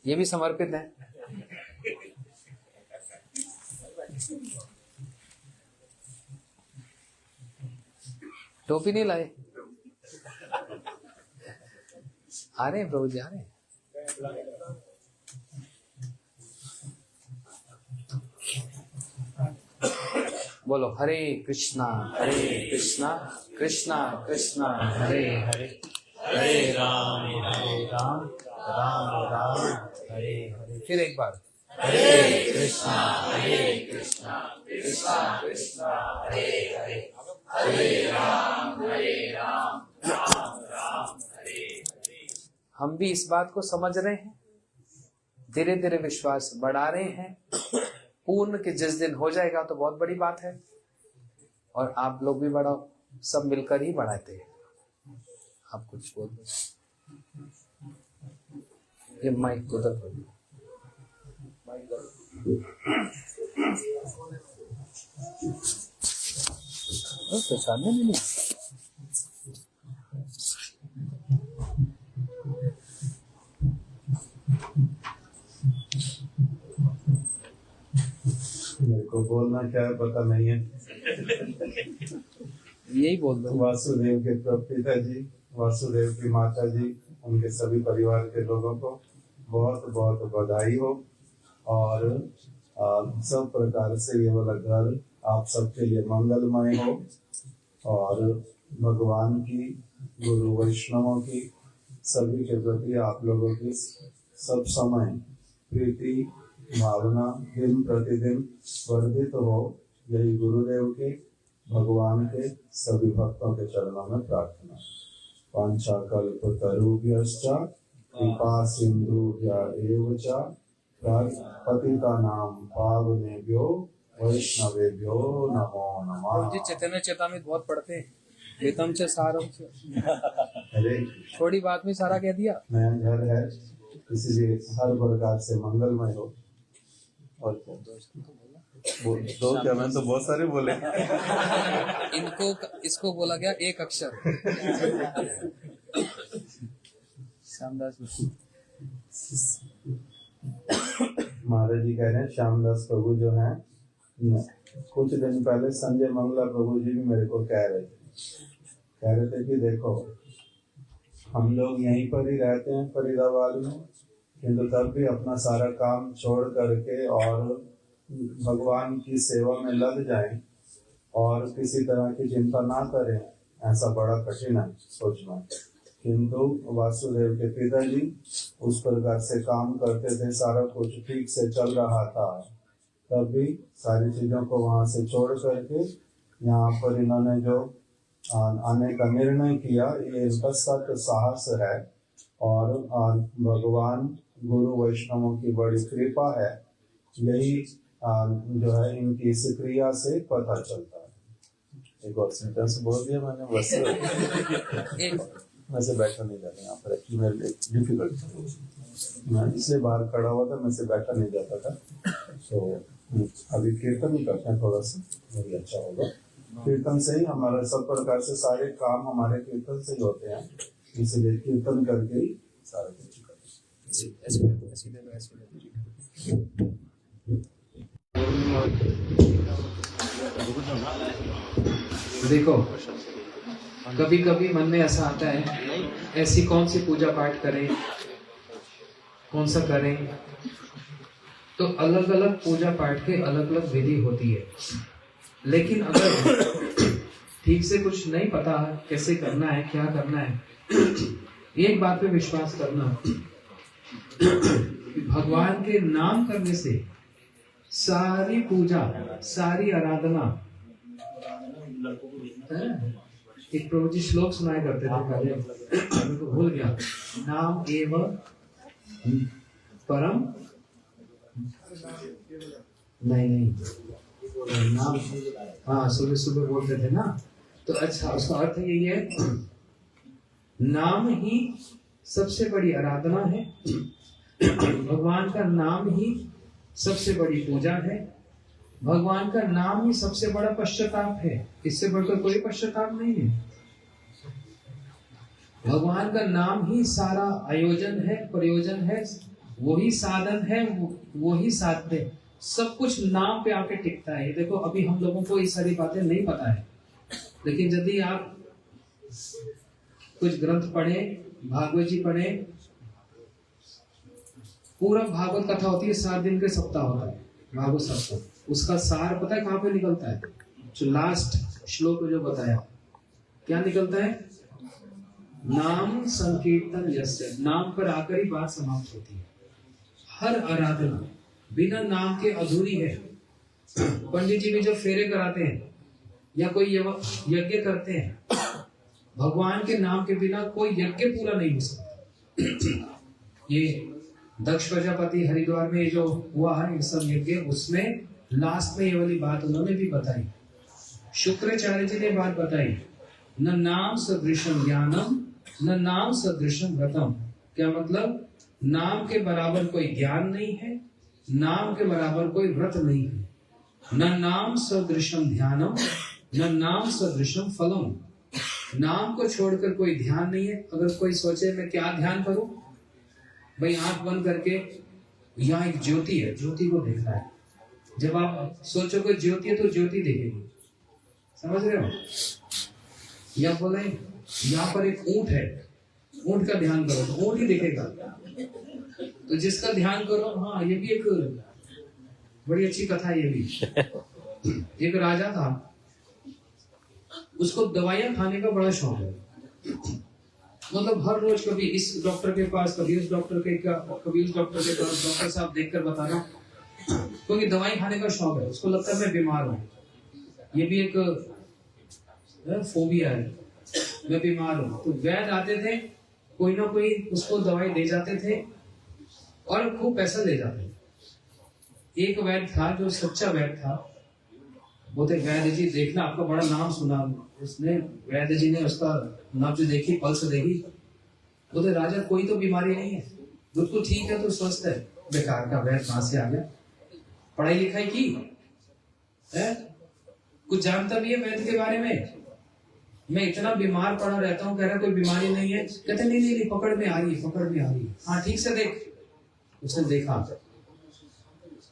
ये भी समर्पित है। टोपी नहीं लाए? आ रहे हैं प्रभु जी, आ रहे हैं। बोलो हरे कृष्णा कृष्णा कृष्णा हरे हरे, हरे राम राम राम हरे हरे। फिर एक बार, हरे कृष्णा कृष्णा कृष्णा हरे हरे, हरे राम राम राम हरे हरे। हम भी इस बात को समझ रहे हैं, धीरे धीरे विश्वास बढ़ा रहे हैं। पूर्ण के जिस दिन हो जाएगा तो बहुत बड़ी बात है, और आप लोग भी बढ़ाओ, सब मिलकर ही बढ़ाते हैं। आप कुछ बोल दो, ये माइक को उधर कर दो। पहचानने में नहीं। मेरे को बोलना क्या है पता नहीं है। यही बोल दो। वासुदेव के पिताजी, वासुदेव की माता जी, उनके सभी परिवार के लोगों को बहुत बहुत बधाई हो, और सब प्रकार से ये वाला घर आप सबके लिए मंगलमय हो, और भगवान की, गुरु वैष्णवों की, सभी के प्रति आप लोगों की सब समय प्रीति भावना दिन प्रतिदिन वर्धित हो। यही गुरुदेव के, भगवान के, सभी भक्तों के चरणों में प्रार्थना। वाञ्छाकल्पतरुभ्यश्च कृपा सिन्धुभ्य एव च पतितानां पावनेभ्यो वैष्णवेभ्यो नमो नमः। जी चैतन्य चेतामृत बहुत पढ़ते हैं। वेतम से सारम से, अरे थोड़ी बात में सारा कह दिया। नया घर है, इसलिए हर प्रकार से मंगलमय हो। और दो क्या, मैं तो बहुत सारे बोले। इनको इसको बोला गया एक अक्षर। श्यामदास महाराज जी कह रहे हैं, श्यामदास प्रभु जो हैं, कुछ दिन पहले संजय मंगला प्रभु जी भी मेरे को कह रहे थे कि देखो, हम लोग यहीं पर ही रहते हैं फरीदाबाद में, किंतु तब भी अपना सारा काम छोड़ करके और भगवान की सेवा में लग जाएं और किसी तरह की चिंता ना करें, ऐसा बड़ा कठिन है सोचना। किंतु वासुदेव के पिताजी उस प्रकार से काम करते थे, सारा कुछ ठीक से चल रहा था, तब भी सारी चीजों को वहां से छोड़ करके यहाँ पर इन्होंने जो आने का निर्णय किया, ये इनका सत्य साहस है, और भगवान गुरु वैष्णवों की बड़ी कृपा है। यही जो है इनकी इस क्रिया से पता चलता है। एक और सेंटेंस बोल दिया मैंने, बस मैं से बैठा नहीं जाता यहाँ पर, एक्चुअली मेरे लिए डिफिकल्ट था, मैं इसलिए बाहर खड़ा हुआ था, मैं से बैठा नहीं जाता था। तो अभी कीर्तन ही करते हैं, थोड़ा सा बहुत अच्छा होगा। कीर्तन से ही हमारा सब प्रकार से सारे काम हमारे कीर्तन से ही होते हैं, इसलिए कीर्तन करके ही सारा कुछ देखो कभी कभी मन में ऐसा आता है, ऐसी कौन सी पूजा पाठ करें, कौन सा करें। तो अलग अलग पूजा पाठ के अलग अलग विधि होती है, लेकिन अगर ठीक से कुछ नहीं पता कैसे करना है, क्या करना है, एक बात पे विश्वास करना, भगवान के नाम करने से सारी पूजा, सारी आराधना, एक प्रभु जी श्लोक सुनाया करते थे पहले, मैं तो भूल गया, नाम एवं परम, नहीं नाम, हाँ सुबह सुबह बोलते थे ना। तो अच्छा, उसका अर्थ यही है, नाम ही सबसे बड़ी आराधना है, भगवान का नाम ही सबसे बड़ी पूजा है, भगवान का नाम ही सबसे बड़ा पश्चाताप है, इससे बढ़कर कोई पश्चाताप नहीं है। भगवान का नाम ही सारा आयोजन है, प्रयोजन है, वही साधन है, वही साध्य, सब कुछ नाम पे आके टिकता है। देखो अभी हम लोगों को ये सारी बातें नहीं पता है, लेकिन यदि आप कुछ ग्रंथ पढ़े, भागवत जी पढ़े, पूरा भागवत कथा होती है, 7 दिन के सप्ताह होता है भागवत सप्ताह, उसका सार पता है कहाँ पे निकलता है? जो लास्ट श्लोक में जो बताया, क्या निकलता है? नाम संकीर्तन यस्य, नाम पर आकर ही बात समाप्त होती है। हर आराधना बिना नाम के अधूरी है। पंडित जी भी जो फेरे कराते हैं या कोई यज्ञ करते हैं, भगवान के नाम के बिना कोई यज्ञ पूरा नहीं हो सकता। ये दक्ष प्रजापति हरिद्वार में जो हुआ है सब यज्ञ, उसमें लास्ट में ये वाली बात उन्होंने भी बताई, शुक्राचार्य जी ने बात बताई, न नाम सदृशम ज्ञानम न नाम सदृशम व्रतम। क्या मतलब? नाम के बराबर कोई ज्ञान नहीं है, नाम के बराबर कोई व्रत नहीं है, न नाम सदृशम ध्यानम न नाम सदृशम फलम। नाम को छोड़कर कोई ध्यान नहीं है। अगर कोई सोचे मैं क्या ध्यान करूं, भाई आंख बंद करके यहाँ एक ज्योति है, ज्योति को देखना है। जब आप सोचोगे ज्योति है तो ज्योति दिखेगी, समझ रहे हो? या बोले यहाँ पर एक ऊंट है, ऊंट का ध्यान करो तो ऊंट ही दिखेगा। तो जिसका ध्यान करो, हाँ ये भी एक बड़ी अच्छी कथा है। ये भी एक राजा था, उसको दवाइयां खाने का बड़ा शौक है। मतलब हर रोज कभी इस डॉक्टर के पास, कभी उस डॉक्टर के, कभी उस डॉक्टर के पास, डॉक्टर साहब देखकर बता रहा हूँ, क्योंकि दवाई खाने का शौक है। उसको लगता है मैं बीमार हूँ, ये भी एक फोबिया है, मैं बीमार हूँ। तो वैद्य आते थे, कोई ना कोई उसको दवाई दे जाते थे और खूब पैसा ले जाते थे। एक वैद्य था जो सच्चा वैद्य था, बोलते वैद्य जी देखना, आपका बड़ा नाम सुना। उसने, वैद्य जी ने उसका नब्ज देखी, पल्स देखी, बोलते राजा कोई तो बीमारी नहीं है, बिल्कुल ठीक है, तो स्वस्थ है। बेकार का वैद्य कहां से आ गया? पढ़ाई लिखाई की है, कुछ जानता भी है वैद्य के बारे में? मैं इतना बीमार पड़ा रहता हूँ, कह रहा कोई बीमारी नहीं है। कहते नहीं नहीं नहीं, पकड़ में आ रही है, पकड़ में आ रही है। हाँ ठीक से देख। उसने देखा,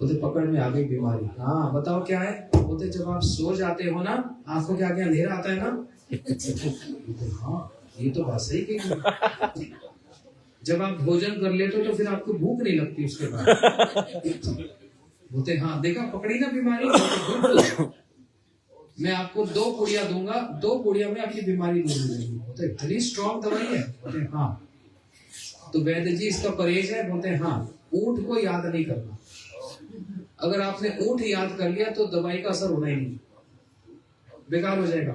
बोलते पकड़ में आ गई बीमारी। हाँ बताओ क्या है? बोलते जब आप सो जाते हो ना, आंखों के आगे अंधेरा आता है ना। हाँ ये तो बात सही कही। जब आप भोजन कर लेते हो तो फिर आपको भूख नहीं लगती उसके बाद। बोलते हाँ देखा, पकड़ी ना बीमारी। मैं आपको 2 पुड़िया दूंगा, 2 पुड़िया में आपकी बीमारी दूर हो जाएगी। बोलते इतनी स्ट्रॉन्ग दवाई है? बोलते हाँ। तो वैद्य जी इसका परहेज है? बोलते हाँ, ऊंट को याद नहीं करना। अगर आपने ऊंट याद कर लिया तो दवाई का असर होना ही नहीं, बेकार हो जाएगा।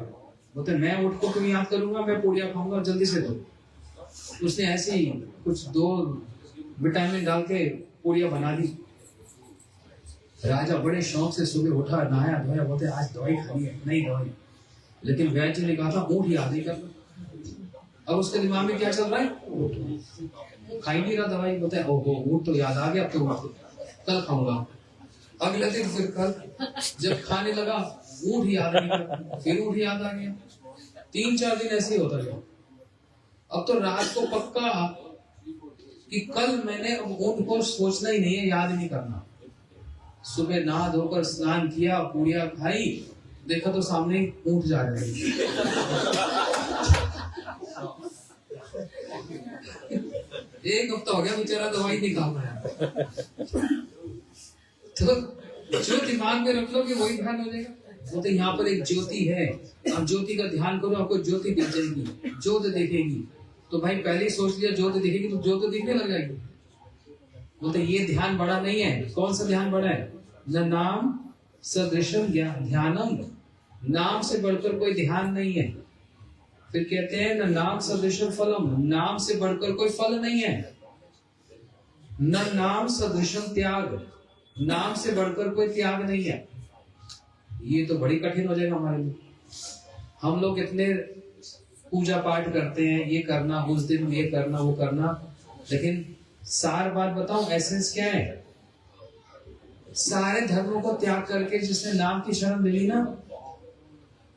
बोलते मैं ऊंट को क्यों याद करूंगा, मैं पुड़िया खाऊंगा, जल्दी से दो। उसने ऐसे ही कुछ 2 विटामिन डाल के पुड़िया बना दी। राजा बड़े शौक से सुबह उठा, नहाया धोया, बोलते आज दवाई खानी है, नहीं दवाई। लेकिन वैद्य ने कहा था ऊंट याद नहीं करना। अब उसके दिमाग में क्या चल रहा है? खा ही नहीं रहा दवाई। बोलते ओहो ऊंट तो याद आ गया, तो कल खाऊंगा। अगले दिन फिर कल जब खाने लगा, ऊंट याद नहीं करना, फिर ऊंट याद आ गया। 3-4 दिन ऐसे ही होता गया। अब तो रात को पक्का कि कल मैंने ऊंट को सोचना ही नहीं है, याद नहीं करना। सुबह नहा धोकर स्नान किया, पूड़िया खाई, देखा तो सामने ऊंट जा रही है। 1 हफ्ता हो गया बेचारा दवाई नहीं खा पाया। तो जो दिमाग में रख लो कि वही ध्यान हो जाएगा। वो तो यहाँ पर एक ज्योति है, आप ज्योति का ध्यान करो, आपको ज्योति दिख जाएगी, ज्योत दिखेगी। तो भाई पहले ही सोच लिया ज्योत दिखेगी तो ज्योत दिखने लग जाएगी। वो तो ये ध्यान बड़ा नहीं है। कौन सा ध्यान बड़ा है? न नाम सदृशम ध्यानम, नाम से बढ़कर कोई ध्यान नहीं है। फिर कहते हैं न नाम सदृशम फलम, नाम से बढ़कर कोई फल नहीं है। न नाम सदृशम त्याग, नाम से बढ़कर कोई त्याग नहीं है। ये तो बड़ी कठिन हो जाएगा हमारे लिए। हम लोग इतने पूजा पाठ करते हैं, ये करना, उस दिन ये करना, वो करना, लेकिन सार बात बताऊं, एसेंस क्या है? सारे धर्मों को त्याग करके जिसने नाम की शरण मिली ना,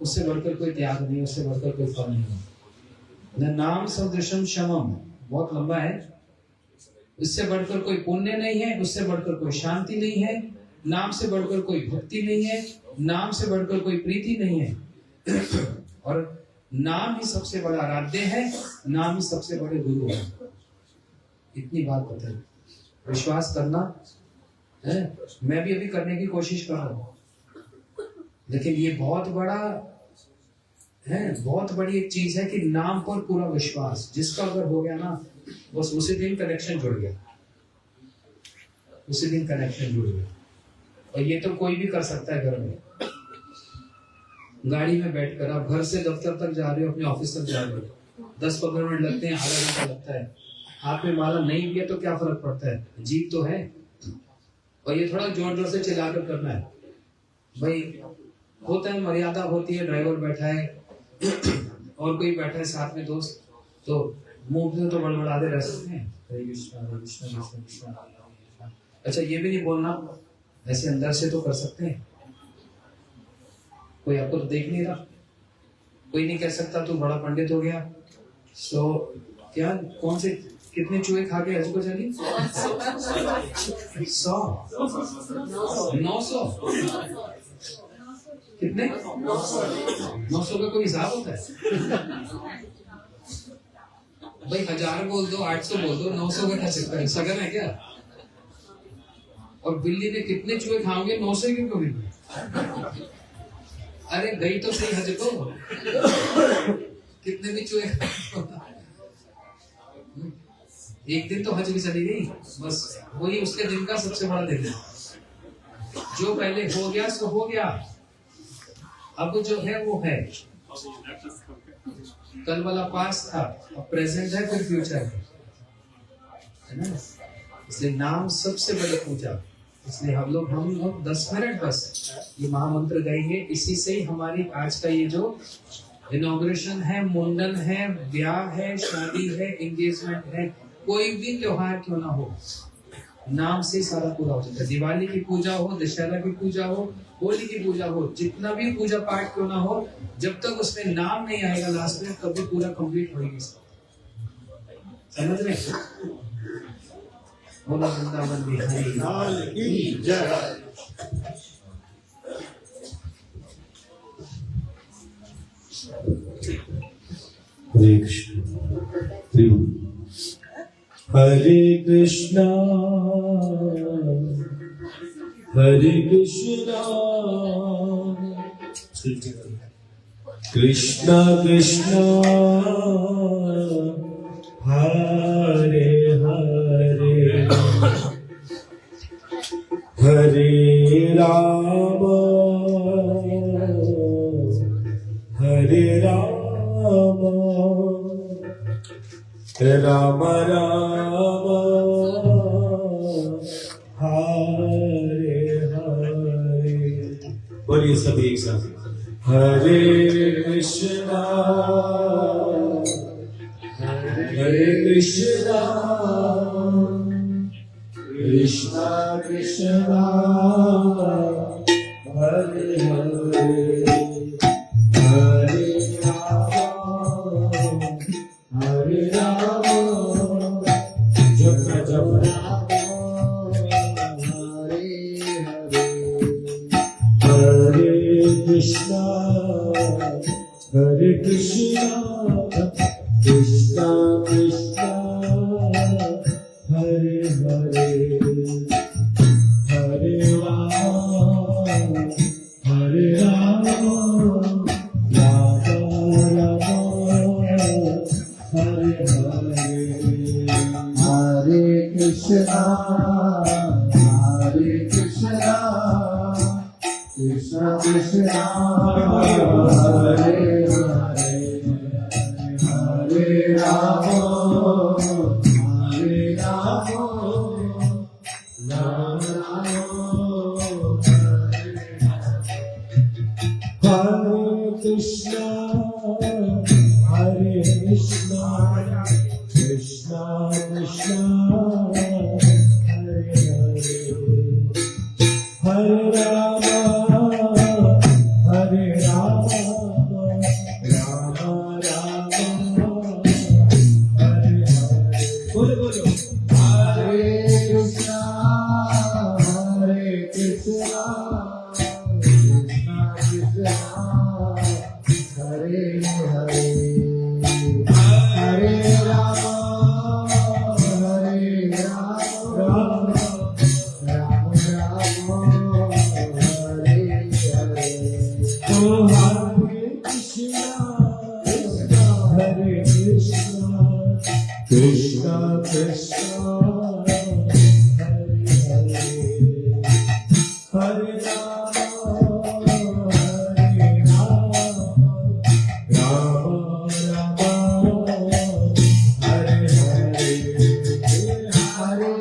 उससे बढ़कर कोई त्याग नहीं, उससे बढ़कर कोई फल नहीं। न नाम सदृशम शमम, बहुत लंबा है। इससे बढ़कर कोई पुण्य नहीं है, उससे बढ़कर कोई शांति नहीं है, नाम से बढ़कर कोई भक्ति नहीं है, नाम से बढ़कर कोई प्रीति नहीं है। और नाम ही सबसे बड़ा आराध्य है, नाम ही सबसे बड़े गुरु है। इतनी बात बताइए, विश्वास करना है। मैं भी अभी करने की कोशिश कर रहा हूं, लेकिन ये बहुत बड़ा है, बहुत बड़ी एक चीज है कि नाम पर पूरा विश्वास जिसका अगर हो गया ना, बस उसी दिन कनेक्शन जुड़ गया, उसी दिन कनेक्शन जुड़ गया। और ये तो कोई भी कर सकता है। घर में गाड़ी में बैठकर आप घर से दफ्तर तक जा रहे हो, अपने ऑफिस तक जा रहे हो, 10-15 मिनट लगते हैं, आधा घंटा लगता है। हाथ में माला नहीं भी है तो क्या फर्क पड़ता है, जीत तो है। और ये थोड़ा जोर जोर से चिल्लाकर करना है भाई। होता है, मर्यादा होती है, ड्राइवर बैठा है और कोई बैठा है साथ में दोस्त, तो मुंह से तो बड़बड़ाते रह सकते हैं, हरे कृष्णा हरे कृष्णा कृष्ण कृष्ण हरे हरे। अच्छा, ये भी नहीं बोलना, ऐसे अंदर से तो कर सकते हैं। कोई आपको तो देख नहीं रहा, कोई नहीं कह सकता तू बड़ा पंडित हो गया। सो क्या, कौन से, कितने चूहे खा के हज को चली? 100, 900, कितने? 900 का कोई हिसाब होता है भाई? 1000 बोल दो, 800 बोल दो, 900 का क्या चक्कर है? सगन है क्या? और बिल्ली ने कितने चूहे खाओगे? 900 क्यों कभी? अरे गई तो सही हज को, कितने भी चूहे एक दिन तो हज भी चली गई, बस वही उसके दिन का सबसे बड़ा दिन है। जो पहले हो गया सो हो गया, अब जो है वो है। कल वाला पास था, अब प्रेजेंट है, फिर फ्यूचर है ना। इसलिए नाम सबसे बड़ी पूजा। इसलिए हम लोग 10 मिनट बस ये महामंत्र गाएंगे। इसी से ही हमारी आज का ये जो इनॉग्रेशन है, मुंडन है, ब्याह है, शादी है, एंगेजमेंट है, कोई भी त्योहार क्यों ना हो, नाम से सारा पूरा हो जाता है। दिवाली की पूजा हो, दशहरा की पूजा हो, होली की पूजा हो, जितना भी पूजा पाठ क्यों ना हो, जब तक उसमें नाम नहीं आएगा लास्ट में, कभी पूरा कंप्लीट हो ही नहीं सकता। समझ रहे? बोला वृंदावन बिहारी लाल की जय। हरे कृष्ण हरे कृष्णा हरे कृष्णा कृष्णा कृष्णा हरे हरे हरे राम हरे राम राम राम हरे हरे। बोलिए सभी एक साथ, हरे कृष्णा हरे कृष्णा कृष्णा कृष्णा हरे हरे हरे राम जप जप हरे Krishna Krishna Krishna Krishna Krishna Hare Hare Hare Rama Hare Rama Rama Rama Hare Krishna Hare Krishna Krishna Krishna Hare Hare Hare Rama Hare Rama Rama Rama Hare Hare Bolo bolo Hare Krishna Hare Krishna Krishna Krishna Hare Hare Hare Rama Hare Rama Rama Rama Hare Hare Oh Hare Krishna Hare Krishna Krishna Krishna Hare Hare Hare Rama Hare Rama Rama Rama Hare Hare Hare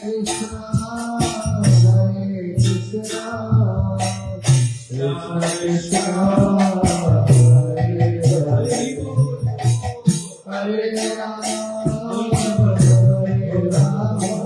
Krishna Hare Krishna Krishna Krishna Hare Hare Hare Rama Hare Rama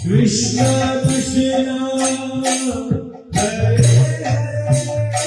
Krishna Krishna Hare Hare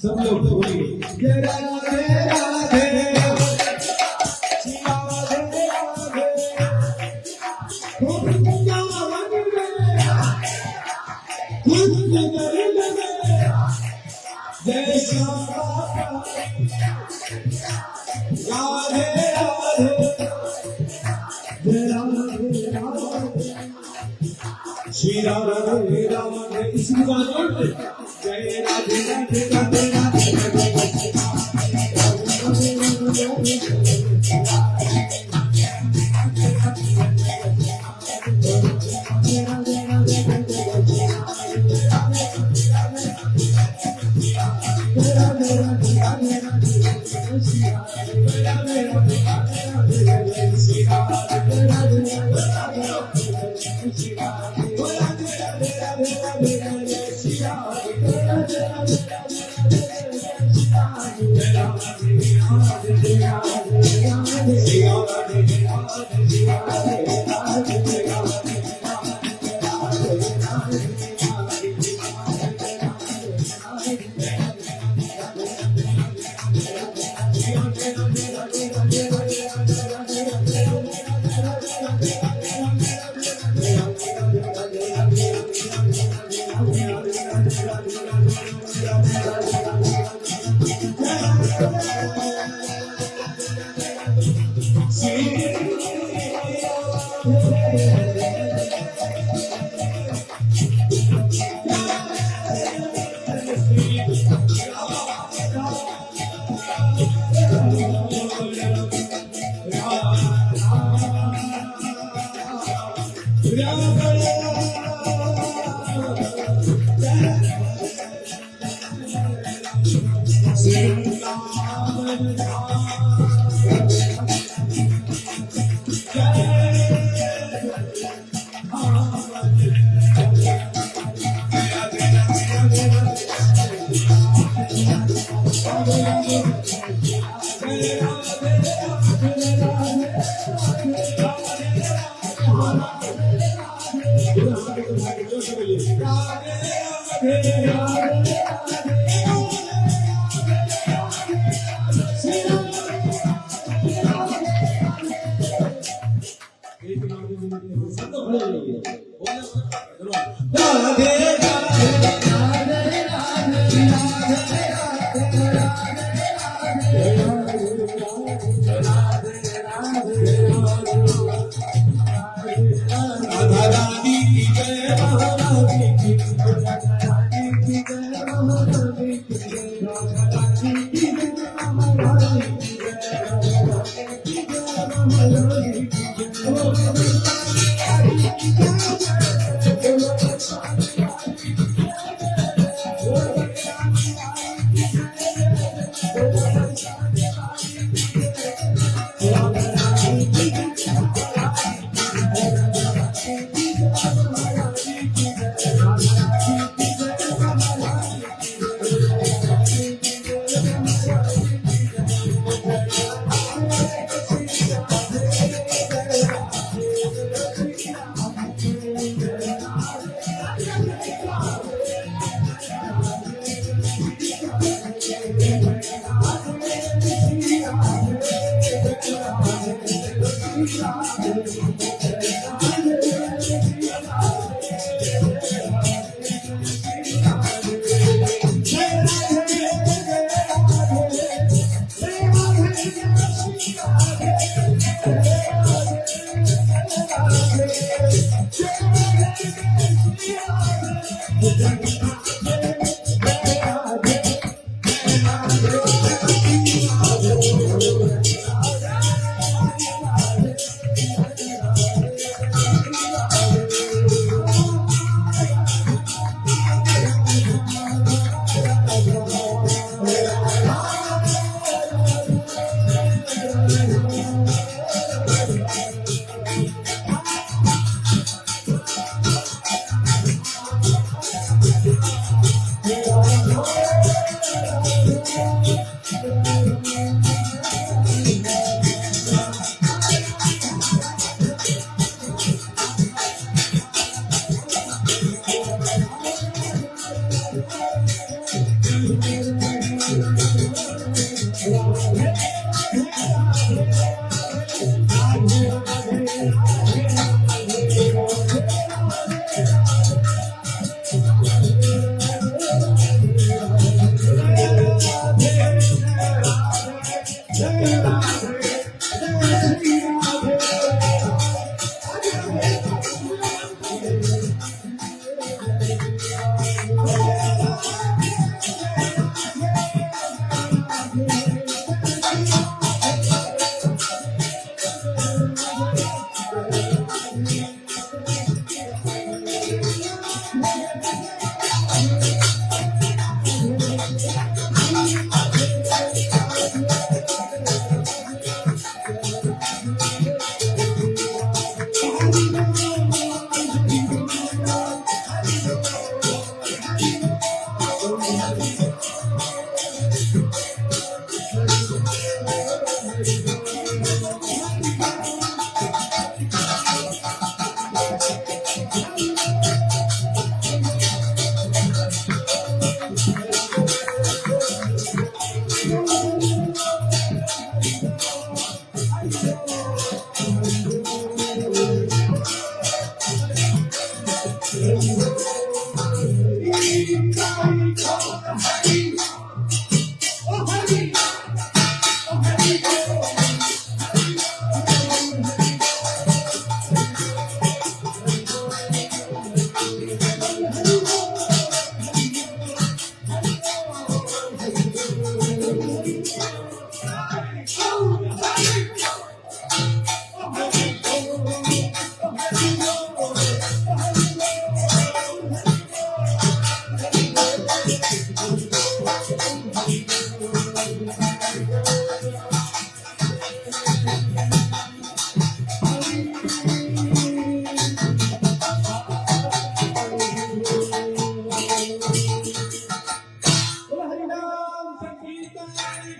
सब लोग बोलिए जय राधे राधे श्री राधे राधे जय श्याम राधे राधे जय राधे राधे श्री राधे राधे इसी बात जय राधे राधे राधे राधे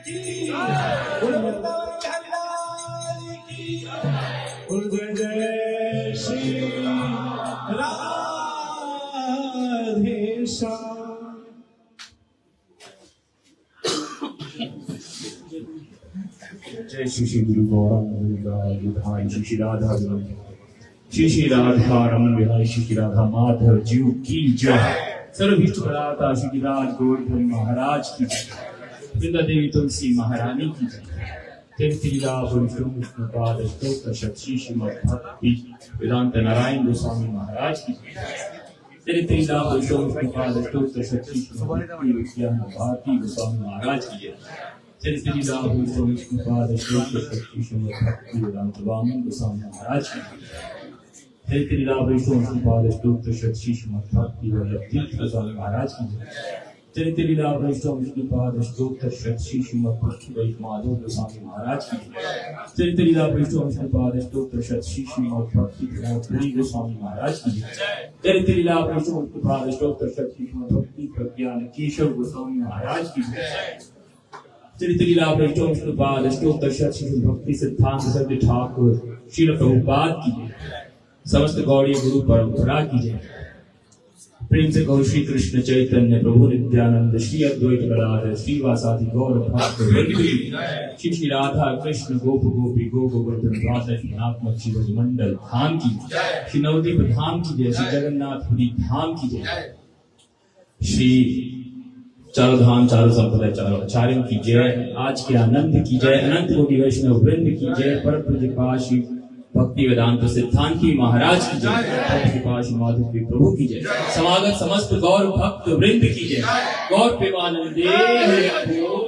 जय जय श्री राधे श्याम। जय श्री श्री गुरु गौरांग विधाय श्री श्री राधा श्री श्री राधा रमन विहाय श्री श्री राधा माधव जीव की जय। सर्वभीष्ट प्रदाता श्री राज गोवर्धन महाराज की जय। वृंदा देवी तुलसी महारानी की जय। श्री श्रीमद् भक्ति वेदांत नारायण गोस्वामी महाराज की भारती गोस्वामी महाराज की जय। वेदांत वामन गोस्वामी महाराज की श्रीमद् भक्ति गोस्वामी महाराज की चरित्र लीला विष्णुपाद श्री श्रीमद् भक्ति माधव गोस्वामी महाराज की चरित्र लीला विष्णुपाद श्री श्रीमद् भक्ति गोस्वामी महाराज की चरित्र लीला विष्णुपाद श्री श्रीमद् भक्ति प्रज्ञान केशव गोस्वामी महाराज की चरित्र लीला विष्णुपाद श्री भक्ति सिद्धांत सत्य ठाकुर श्रील प्रभुपाद की समस्त गौड़ीय गुरु परंपरा की जय। प्रेम से गौ श्री कृष्ण चैतन्य प्रभु नित्यानंद श्री अद्वैत गदाधर श्रीवासादि गौर भक्त श्री श्री राधा कृष्ण गोप गोपी गो गोवर्धन राधात्मक श्री मंडल धाम की श्री नवदीप धाम की जय। श्री जगन्नाथपुरी धाम की जय। श्री चारों धाम चारों संप्रदाय चारों आचार्यों की जय। आज के आनंद की जय। अनंत कोटि वैष्णव वृंद की जय। परम पूज्य श्री भक्ति वेदांत सिद्धांति महाराज की जय। माधव प्रभु की जय। समागत समस्त गौर भक्त वृंद की जय। गौर प्रेमानंदे हरि बोल।